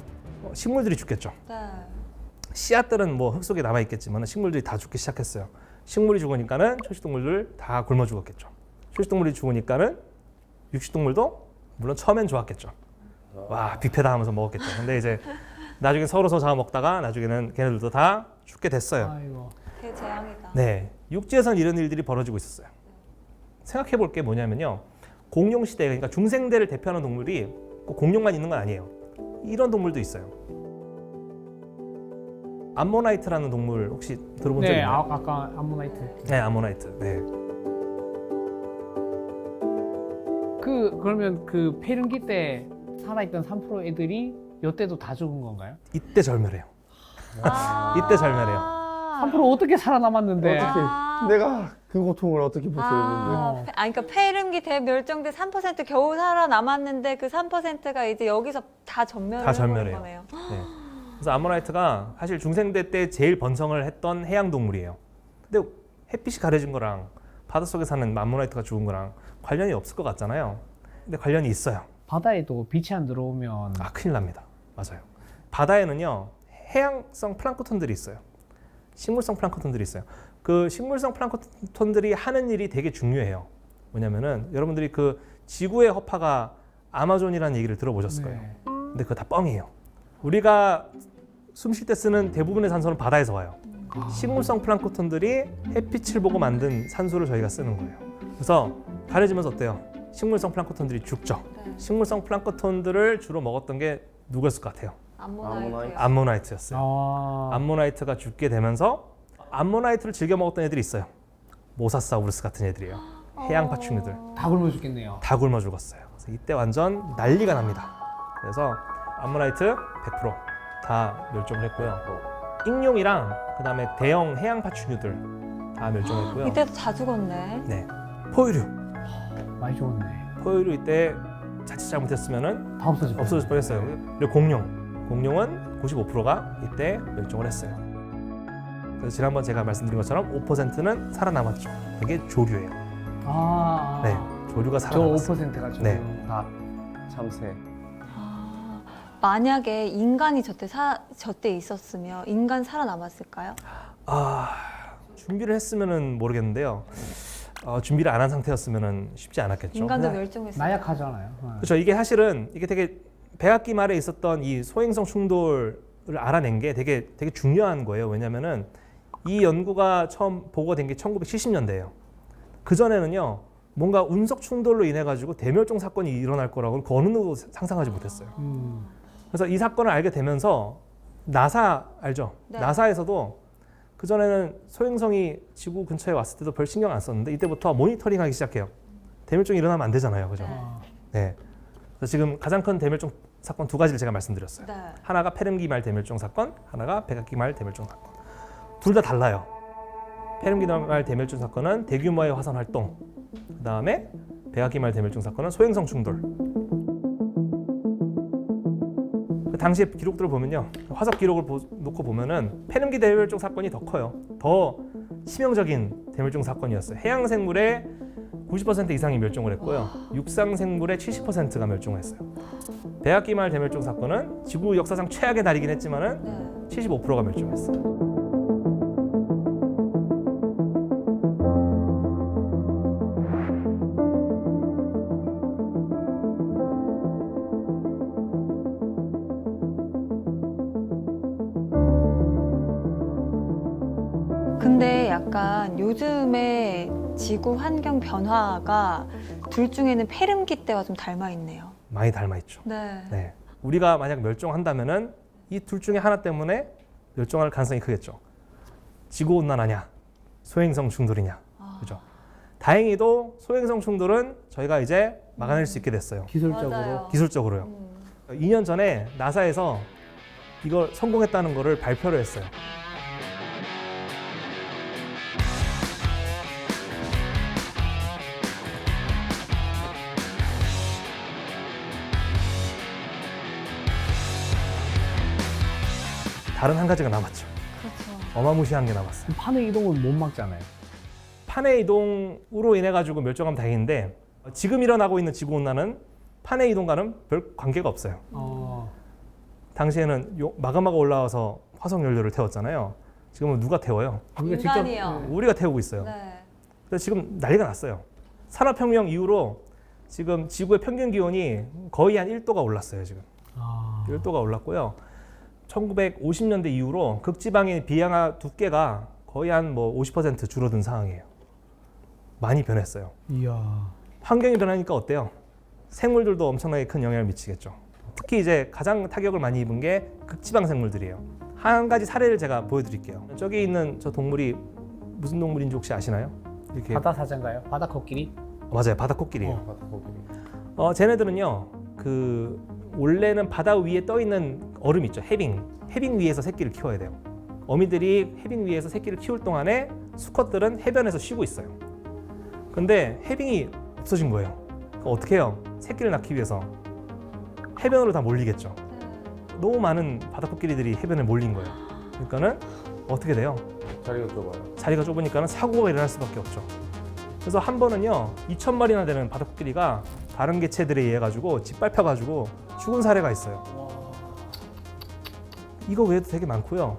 식물들이 죽겠죠. 네. 씨앗들은 뭐 흙 속에 남아 있겠지만 식물들이 다 죽기 시작했어요. 식물이 죽으니까는 초식동물들 다 굶어 죽었겠죠. 초식동물이 죽으니까는 육식동물도 물론 처음엔 좋았겠죠. 와, 뷔페다 하면서 먹었겠죠. 근데 이제 나중에 서로 잡아 먹다가 나중에는 걔네들도 다 죽게 됐어요. 아이고. 대재앙이다. 네, 육지에선 이런 일들이 벌어지고 있었어요. 생각해 볼 게 뭐냐면요, 공룡 시대, 그러니까 중생대를 대표하는 동물이 꼭 공룡만 있는 건 아니에요. 이런 동물도 있어요. 암모나이트라는 동물 혹시 들어본 적 네, 있나요? 아까 암모나이트. 네, 암모나이트. 네. 그러면 그 폐륜기 때 살아있던 3% 애들이 이때도 다 죽은 건가요? 이때 절멸해요. 아~ 이때 절멸해요. 3% 어떻게 살아남았는데? 어떻게 아. 내가 그 고통을 어떻게 벗어야 되는데? 그러니까 폐렴기 대멸종대 3% 겨우 살아남았는데 그 3%가 이제 여기서 다 전멸을 다 하는 절멸해요. 거네요. 네. 그래서 암모나이트가 사실 중생대 때 제일 번성을 했던 해양 동물이에요. 근데 햇빛이 가려진 거랑 바닷속에 사는 암모나이트가 죽은 거랑 관련이 없을 것 같잖아요. 근데 관련이 있어요. 바다에도 빛이 안 들어오면 아, 큰일 납니다. 맞아요. 바다에는요, 해양성 플랑크톤들이 있어요. 식물성 플랑크톤들이 있어요. 그 식물성 플랑크톤들이 하는 일이 되게 중요해요. 뭐냐면은 여러분들이 그 지구의 허파가 아마존이라는 얘기를 들어보셨을 거예요. 네. 근데 그거 다 뻥이에요. 우리가 숨 쉴 때 쓰는 대부분의 산소는 바다에서 와요. 식물성 플랑크톤들이 햇빛을 보고 만든 산소를 저희가 쓰는 거예요. 그래서 가려지면서 어때요? 식물성 플랑크톤들이 죽죠. 네. 식물성 플랑크톤들을 주로 먹었던 게 누구였을 것 같아요? 암모나이트. 암모나이트였어요. 아, 암모나이트가 죽게 되면서 암모나이트를 즐겨 먹었던 애들이 있어요. 모사사우루스 같은 애들이에요. 해양 파충류들. 다 굶어 죽겠네요. 다 굶어 죽었어요. 그래서 이때 완전 난리가 납니다. 그래서 암모나이트 100%다 멸종을 했고요. 익룡이랑 그다음에 대형 해양 파충류들 다 멸종했고요. 이때도 다 죽었네. 네, 포유류. 많이 죽었네. 포유류 이때 자칫 잘못했으면은 다 없어질 없어질 뻔했어요. 그리고 공룡은 95%가 이때 멸종을 했어요. 그래서 지난번 제가 말씀드린 것처럼 5%는 살아남았죠. 그게 조류예요. 아, 네, 조류가 저 살아남았어요. 5%가 저 네. 다 참새. 아, 만약에 인간이 저때 있었으면 인간 살아남았을까요? 준비를 했으면은 모르겠는데요. 준비를 안 한 상태였으면은 쉽지 않았겠죠. 인간도 네. 멸종했어요. 나약하잖아요. 그렇죠. 이게 사실은 이게 되게 백악기 말에 있었던 이 소행성 충돌을 알아낸 게 되게 중요한 거예요. 왜냐면은 이 연구가 처음 보고가 된 게 1970년대예요. 그 전에는요, 뭔가 운석 충돌로 인해 가지고 대멸종 사건이 일어날 거라고 그 어느 누구도 상상하지 못했어요. 그래서 이 사건을 알게 되면서 나사 알죠? 네. 나사에서도 그 전에는 소행성이 지구 근처에 왔을 때도 별 신경 안 썼는데 이때부터 모니터링하기 시작해요. 대멸종이 일어나면 안 되잖아요, 그죠? 네. 그래서 지금 가장 큰 대멸종 사건 두 가지를 제가 말씀드렸어요. 네. 하나가 페름기 말 대멸종 사건, 하나가 백악기 말 대멸종 사건. 둘 다 달라요. 페름기 말 대멸종 사건은 대규모의 화산 활동, 그 다음에 백악기 말 대멸종 사건은 소행성 충돌. 그 당시의 기록들을 보면요, 화석 기록을 놓고 보면은 페름기 대멸종 사건이 더 커요. 더 치명적인 대멸종 사건이었어요. 해양 생물의 90% 이상이 멸종을 했고요. 육상 생물의 70%가 멸종을 했어요. 백악기 말 대멸종 사건은 지구 역사상 최악의 날이긴 했지만은 네. 75%가 멸종했어요. 약간 요즘의 지구 환경 변화가 둘 중에는 페름기 때와 좀 닮아 있네요. 많이 닮아 있죠. 네. 네. 우리가 만약 멸종한다면은 이 둘 중에 하나 때문에 멸종할 가능성이 크겠죠. 지구 온난화냐, 소행성 충돌이냐, 그죠? 다행히도 소행성 충돌은 저희가 이제 막아낼 수 있게 됐어요. 기술적으로. 맞아요. 기술적으로요. 2년 전에 나사에서 이걸 성공했다는 거를 발표를 했어요. 다른 한 가지가 남았죠. 그렇죠. 어마무시한 게 남았어요. 판의 이동은 못 막잖아요. 판의 이동으로 인해 가지고 멸종하면 다행인데 지금 일어나고 있는 지구 온난화는 판의 이동과는 별 관계가 없어요. 당시에는 마그마가 올라와서 화석 연료를 태웠잖아요. 지금은 누가 태워요? 우리가 인간이요. 우리가 태우고 있어요. 네. 그래서 지금 난리가 났어요. 산업혁명 이후로 지금 지구의 평균 기온이 거의 한 1도가 올랐어요. 지금 1도가 올랐고요. 1950년대 이후로 극지방의 비양화 두께가 거의 한 뭐 50% 줄어든 상황이에요. 많이 변했어요. 이야. 환경이 변하니까 어때요? 생물들도 엄청나게 큰 영향을 미치겠죠. 특히 이제 가장 타격을 많이 입은 게 극지방 생물들이에요. 한 가지 사례를 제가 보여드릴게요. 저기 있는 저 동물이 무슨 동물인지 혹시 아시나요? 이렇게 바다 사자인가요? 바다 코끼리? 맞아요, 바다 코끼리예요. 바다 코끼리. 쟤네들은요, 그 원래는 바다 위에 떠 있는 얼음 있죠, 해빙 위에서 새끼를 키워야 돼요. 어미들이 해빙 위에서 새끼를 키울 동안에 수컷들은 해변에서 쉬고 있어요. 근데 해빙이 없어진 거예요. 그럼 어떻게 해요? 새끼를 낳기 위해서 해변으로 다 몰리겠죠. 너무 많은 바다 코끼리들이 해변에 몰린 거예요. 그러니까는 어떻게 돼요? 자리가 좁아요. 자리가 좁으니까는 사고가 일어날 수밖에 없죠. 그래서 한 번은요, 2,000마리나 되는 바다 코끼리가 다른 개체들에 의해 가지고 짓밟혀 가지고 죽은 사례가 있어요. 이거 외에도 되게 많고요.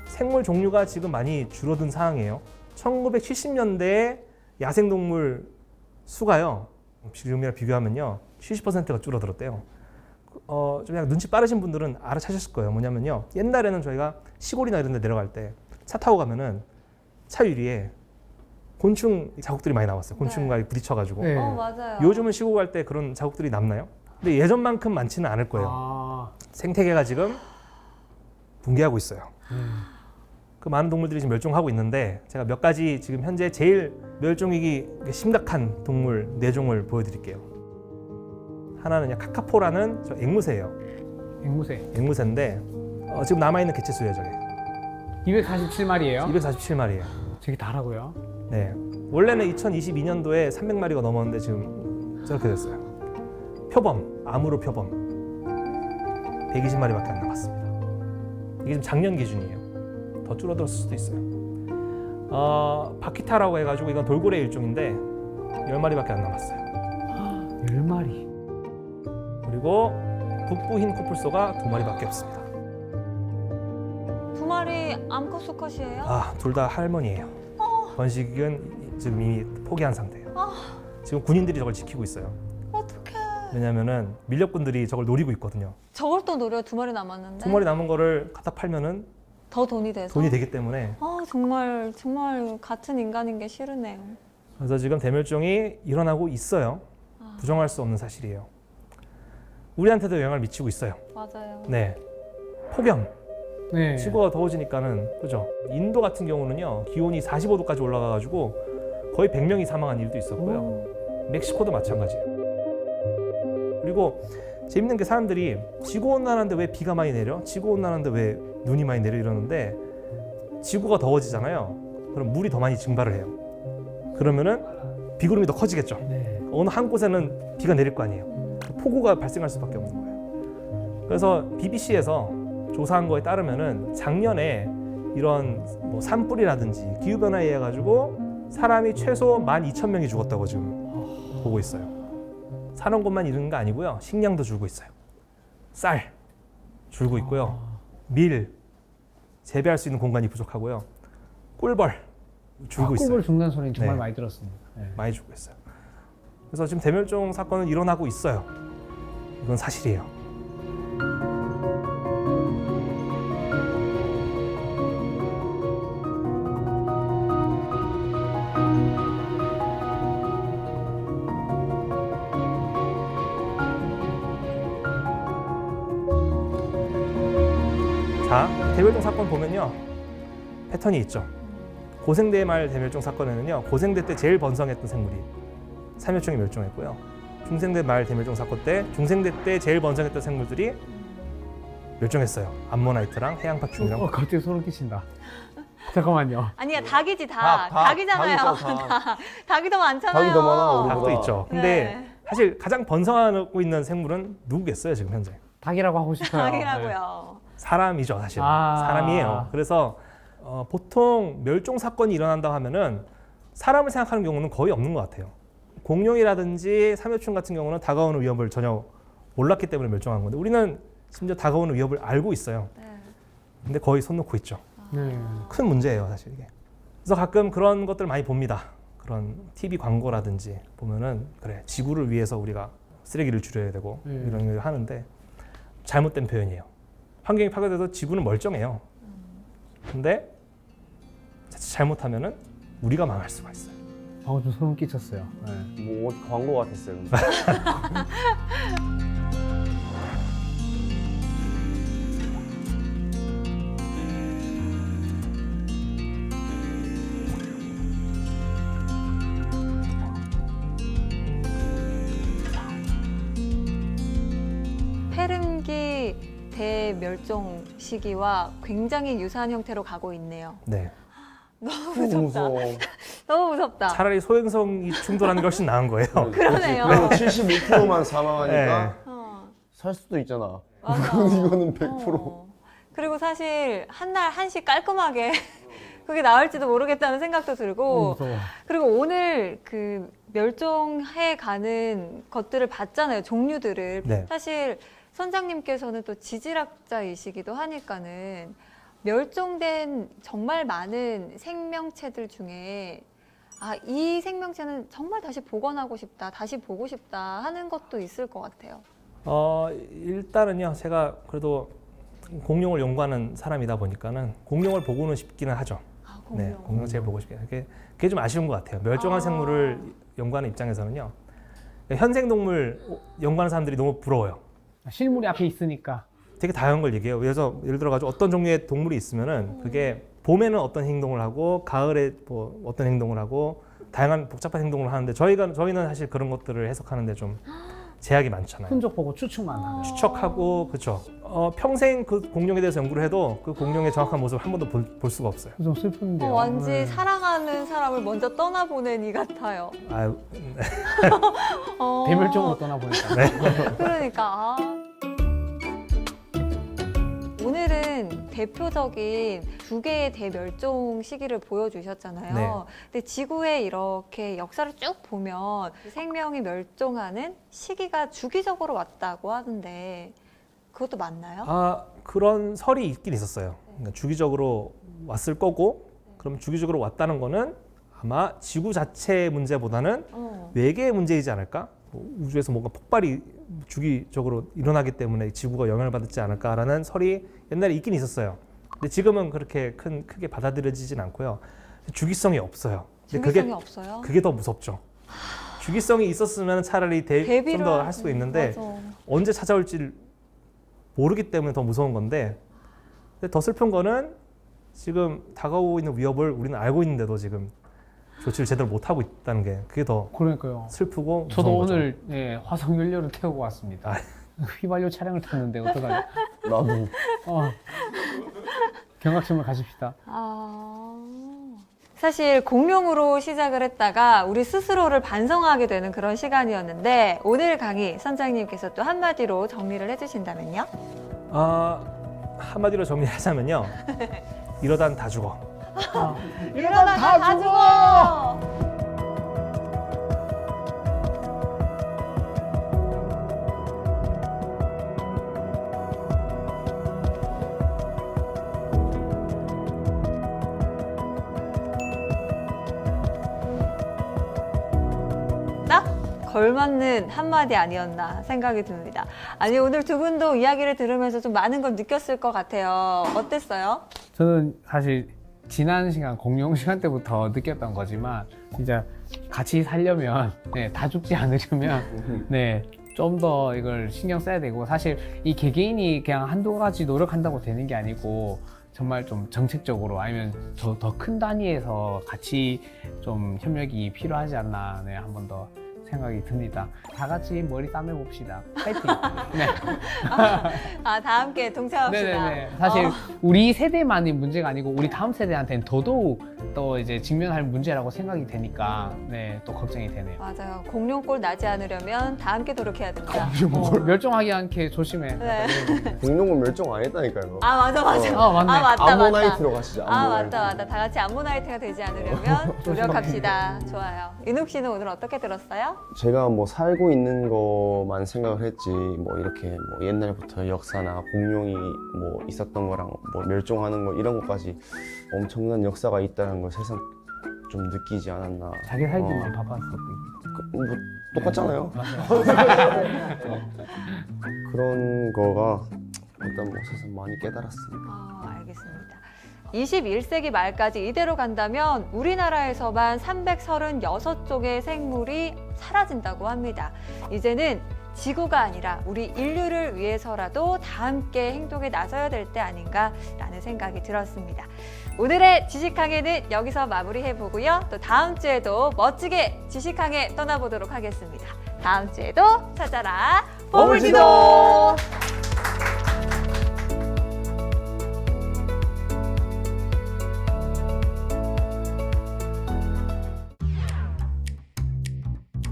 생물 종류가 지금 많이 줄어든 상황이에요. 1970년대에 야생동물 수가요, 지금이랑 비교하면요 70%가 줄어들었대요. 좀 약간 눈치 빠르신 분들은 알아차셨을 거예요. 뭐냐면요, 옛날에는 저희가 시골이나 이런 데 내려갈 때 차 타고 가면은 차 유리에 곤충 자국들이 많이 나왔어요. 곤충과 부딪혀가지고. 네. 맞아요. 요즘은 시골 갈 때 그런 자국들이 남나요? 근데 예전만큼 많지는 않을 거예요. 생태계가 지금 붕괴하고 있어요. 그 많은 동물들이 지금 멸종하고 있는데 제가 몇 가지 지금 현재 제일 멸종위기 심각한 동물 4종을 보여드릴게요. 하나는 카카포라는 저 앵무새예요. 앵무새. 앵무새인데 지금 남아있는 개체수예요. 저게 247마리예요? 247마리예요. 되게 다라고요. 네, 원래는 2022년도에 300마리가 넘었는데 지금 저렇게 됐어요. 표범, 암으로 표범 120마리밖에 안 남았습니다. 이게 지금 작년 기준이에요. 더 줄어들었을 수도 있어요. 바키타라고 해가지고 이건 돌고래 일종인데 10마리밖에 안 남았어요. 10마리. 그리고 북부 흰 코뿔소가 2마리밖에 없습니다. 2마리 암컷 수컷이에요? 둘 다 할머니예요. 번식은 지금 이미 포기한 상태예요. 지금 군인들이 저걸 지키고 있어요. 어떡해. 왜냐면은 밀렵꾼들이 저걸 노리고 있거든요. 저걸 또 노려 2마리 남았는데. 2마리 남은 거를 갖다 팔면은 더 돈이 돼서. 돈이 되기 때문에. 정말 같은 인간인 게 싫으네요. 그래서 지금 대멸종이 일어나고 있어요. 부정할 수 없는 사실이에요. 우리한테도 영향을 미치고 있어요. 맞아요. 네, 폭염. 네. 지구가 더워지니까는, 그죠? 인도 같은 경우는요, 기온이 45도까지 올라가가지고 거의 100명이 사망한 일도 있었고요. 멕시코도 마찬가지예요. 그리고 재밌는 게 사람들이 지구 온난화인데 왜 비가 많이 내려? 지구 온난화인데 왜 눈이 많이 내려? 이러는데 지구가 더워지잖아요. 그럼 물이 더 많이 증발을 해요. 그러면은 비구름이 더 커지겠죠. 네. 어느 한 곳에는 비가 내릴 거 아니에요. 폭우가 발생할 수밖에 없는 거예요. 그래서 BBC에서 조사한 거에 따르면은 작년에 이런 뭐 산불이라든지 기후 변화에 의해 가지고 사람이 최소 12,000명이 죽었다고 지금 보고 있어요. 사는 곳만 잃는 거 아니고요. 식량도 줄고 있어요. 쌀 줄고 있고요. 밀 재배할 수 있는 공간이 부족하고요. 꿀벌 줄고 있어요. 꿀벌 죽는 소리는 정말 네. 많이 들었습니다. 네. 많이 줄고 있어요. 그래서 지금 대멸종 사건은 일어나고 있어요. 이건 사실이에요. 자, 대멸종 사건 보면요. 패턴이 있죠. 고생대 말 대멸종 사건에는요. 고생대 때 제일 번성했던 생물이 삼엽충이 멸종했고요. 중생대 말 대멸종 사건 때 중생대 때 제일 번성했던 생물들이 멸종했어요. 암모나이트랑 해양파충이랑. 갑자기 소름 끼친다. 잠깐만요. 아니야, 닭이지, 닭. 닭이잖아요. 닭이 더 많잖아요. 닭이 더 많아, 우리. 닭도 있죠. 근데 네. 사실 가장 번성하고 있는 생물은 누구겠어요, 지금 현재? 닭이라고 하고 싶어요. 닭이라고요. 사람이죠, 사실. 아. 사람이에요. 그래서 보통 멸종 사건이 일어난다 하면은 사람을 생각하는 경우는 거의 없는 것 같아요. 공룡이라든지 삼엽충 같은 경우는 다가오는 위협을 전혀 몰랐기 때문에 멸종한 건데 우리는 심지어 다가오는 위협을 알고 있어요. 네. 근데 거의 손 놓고 있죠. 네. 큰 문제예요, 사실 이게. 그래서 가끔 그런 것들 많이 봅니다. 그런 TV 광고라든지 보면은 그래 지구를 위해서 우리가 쓰레기를 줄여야 되고 이런 걸 하는데 잘못된 표현이에요. 환경이 파괴돼서 지구는 멀쩡해요. 근데 자칫 잘못하면은 우리가 망할 수가 있어요. 방금 좀 소름 끼쳤어요. 네. 뭐 어디 광고 같았어요. 페른기 대멸종 시기와 굉장히 유사한 형태로 가고 있네요. 네. 너무 무섭다. 무서워. 너무 무섭다. 차라리 소행성이 충돌하는 게 훨씬 나은 거예요. 그러네요. 75%만 사망하니까 네. 살 수도 있잖아. 맞아. 이거는 100%. 그리고 사실 한 날 한씩 깔끔하게 그게 나을지도 모르겠다는 생각도 들고 무서워. 그리고 오늘 그 멸종해 가는 것들을 봤잖아요. 종류들을. 네. 사실 선장님께서는 또 지질학자이시기도 하니까는 멸종된 정말 많은 생명체들 중에 아, 이 생명체는 정말 다시 복원하고 싶다, 다시 보고 싶다 하는 것도 있을 것 같아요. 일단은요, 제가 그래도 공룡을 연구하는 사람이다 보니까는 공룡을 보고는 싶기는 하죠. 아, 공룡. 네, 공룡 제일 보고 싶긴 해요. 그게 좀 아쉬운 것 같아요. 멸종한 생물을 연구하는 입장에서는요, 현생 동물 연구하는 사람들이 너무 부러워요. 실물이 앞에 있으니까. 되게 다양한 걸 얘기해요. 그래서 예를 들어 가지고 어떤 종류의 동물이 있으면은 그게 봄에는 어떤 행동을 하고 가을에 뭐 어떤 행동을 하고 다양한 복잡한 행동을 하는데 저희는 사실 그런 것들을 해석하는데 좀 제약이 많잖아요. 흔적 보고 추측만 하는. 추측하고 그렇죠. 평생 그 공룡에 대해서 연구를 해도 그 공룡의 정확한 모습을 한 번도 볼 수가 없어요. 좀 슬픈데요. 완전 네. 사랑하는 사람을 먼저 떠나보낸 이 같아요. 아유, 대멸종으로 떠나보니까. 네. 그러니까 오늘은 대표적인 두 개의 대멸종 시기를 보여주셨잖아요. 네. 근데 지구에 이렇게 역사를 쭉 보면 생명이 멸종하는 시기가 주기적으로 왔다고 하는데 그것도 맞나요? 그런 설이 있긴 있었어요. 그러니까 주기적으로 왔을 거고, 그럼 주기적으로 왔다는 거는 아마 지구 자체의 문제보다는 외계의 문제이지 않을까? 뭐 우주에서 뭔가 폭발이 주기적으로 일어나기 때문에 지구가 영향을 받지 않을까라는 설이 옛날에 있긴 있었어요. 근데 지금은 그렇게 크게 받아들여지진 않고요. 주기성이 없어요. 근데 주기성이 없어요? 그게 더 무섭죠. 주기성이 있었으면 차라리 좀 더 할 수가 있는데 맞아. 언제 찾아올지 모르기 때문에 더 무서운 건데, 근데 더 슬픈 거는 지금 다가오고 있는 위협을 우리는 알고 있는데도 지금 조치를 제대로 못 하고 있다는 게 그게 더 그러니까요. 슬프고 저도 무서운 거죠. 오늘 화성 연료를 태우고 왔습니다. 휘발유 차량을 탔는데 어떡하냐. 나도. 경각심을 가집시다. 사실 공룡으로 시작을 했다가 우리 스스로를 반성하게 되는 그런 시간이었는데 오늘 강의 선장님께서 또 한마디로 정리를 해주신다면요? 한마디로 정리하자면요. 이러단 다 죽어. 이러다 다 죽어! 딱 걸맞는 한마디 아니었나 생각이 듭니다. 아니 오늘 두 분도 이야기를 들으면서 좀 많은 걸 느꼈을 것 같아요. 어땠어요? 저는 사실 지난 시간, 공룡 시간 때부터 느꼈던 거지만 진짜 같이 살려면 다 죽지 않으려면 좀 더 이걸 신경 써야 되고 사실 이 개개인이 그냥 한두 가지 노력한다고 되는 게 아니고 정말 좀 정책적으로 아니면 더 큰 단위에서 같이 좀 협력이 필요하지 않나 네, 한 번 더 생각이 듭니다. 다 같이 머리 싸매 봅시다. 파이팅. 네. 아, 다 함께 동참합시다. 네네네. 사실 우리 세대만의 문제가 아니고 우리 다음 세대한테는 더더욱 또 이제 직면할 문제라고 생각이 되니까 네, 또 걱정이 되네요. 맞아요. 공룡골 나지 않으려면 다 함께 노력해야 된다. 멸종하지 않게 조심해. 네. 공룡은 멸종 안 했다니까요. 아, 맞아. 맞네. 아, 맞다. 암모나이트로 가시죠. 아, 암모나이트. 맞다. 다 같이 암모나이트가 되지 않으려면 노력합시다. 좋아요. 인욱 씨는 오늘 어떻게 들었어요? 제가 뭐 살고 있는 것만 생각을 했지 뭐 이렇게 뭐 옛날부터 역사나 공룡이 뭐 있었던 거랑 뭐 멸종하는 거 이런 것까지 엄청난 역사가 있다는 걸 새삼 좀 느끼지 않았나. 자기 살기만 바빴어. 뭐 똑같잖아요. 그런 거가 일단 뭐 새삼 많이 깨달았습니다. 알겠습니다. 21세기 말까지 이대로 간다면 우리나라에서만 336종의 생물이 사라진다고 합니다. 이제는 지구가 아니라 우리 인류를 위해서라도 다 함께 행동에 나서야 될 때 아닌가라는 생각이 들었습니다. 오늘의 지식항해는 여기서 마무리해보고요. 또 다음 주에도 멋지게 지식항해 떠나보도록 하겠습니다. 다음 주에도 찾아라 보물지도!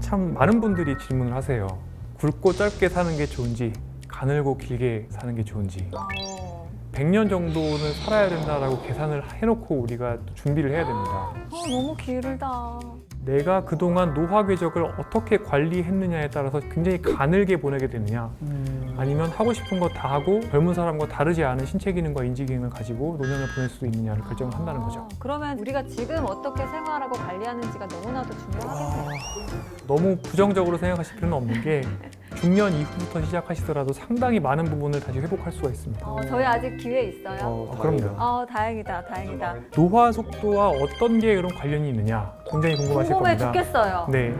참 많은 분들이 질문을 하세요. 굵고 짧게 사는 게 좋은지 가늘고 길게 사는 게 좋은지 100년 정도는 살아야 된다라고 계산을 해놓고 우리가 또 준비를 해야 됩니다. 너무 길다. 내가 그동안 노화 궤적을 어떻게 관리했느냐에 따라서 굉장히 가늘게 보내게 되느냐 아니면 하고 싶은 거 다 하고 젊은 사람과 다르지 않은 신체 기능과 인지 기능을 가지고 노년을 보낼 수 있느냐를 결정을 한다는 거죠. 그러면 우리가 지금 어떻게 생활하고 관리하는지가 너무나도 중요하겠네요. 너무 부정적으로 생각하실 필요는 없는 게 중년 이후부터 시작하시더라도 상당히 많은 부분을 다시 회복할 수가 있습니다. 저희 아직 기회 있어요. 그럼요. 다행이다. 노화 속도와 어떤 게 그런 관련이 있느냐 굉장히 궁금하실 궁금해 겁니다. 죽겠어요. 네.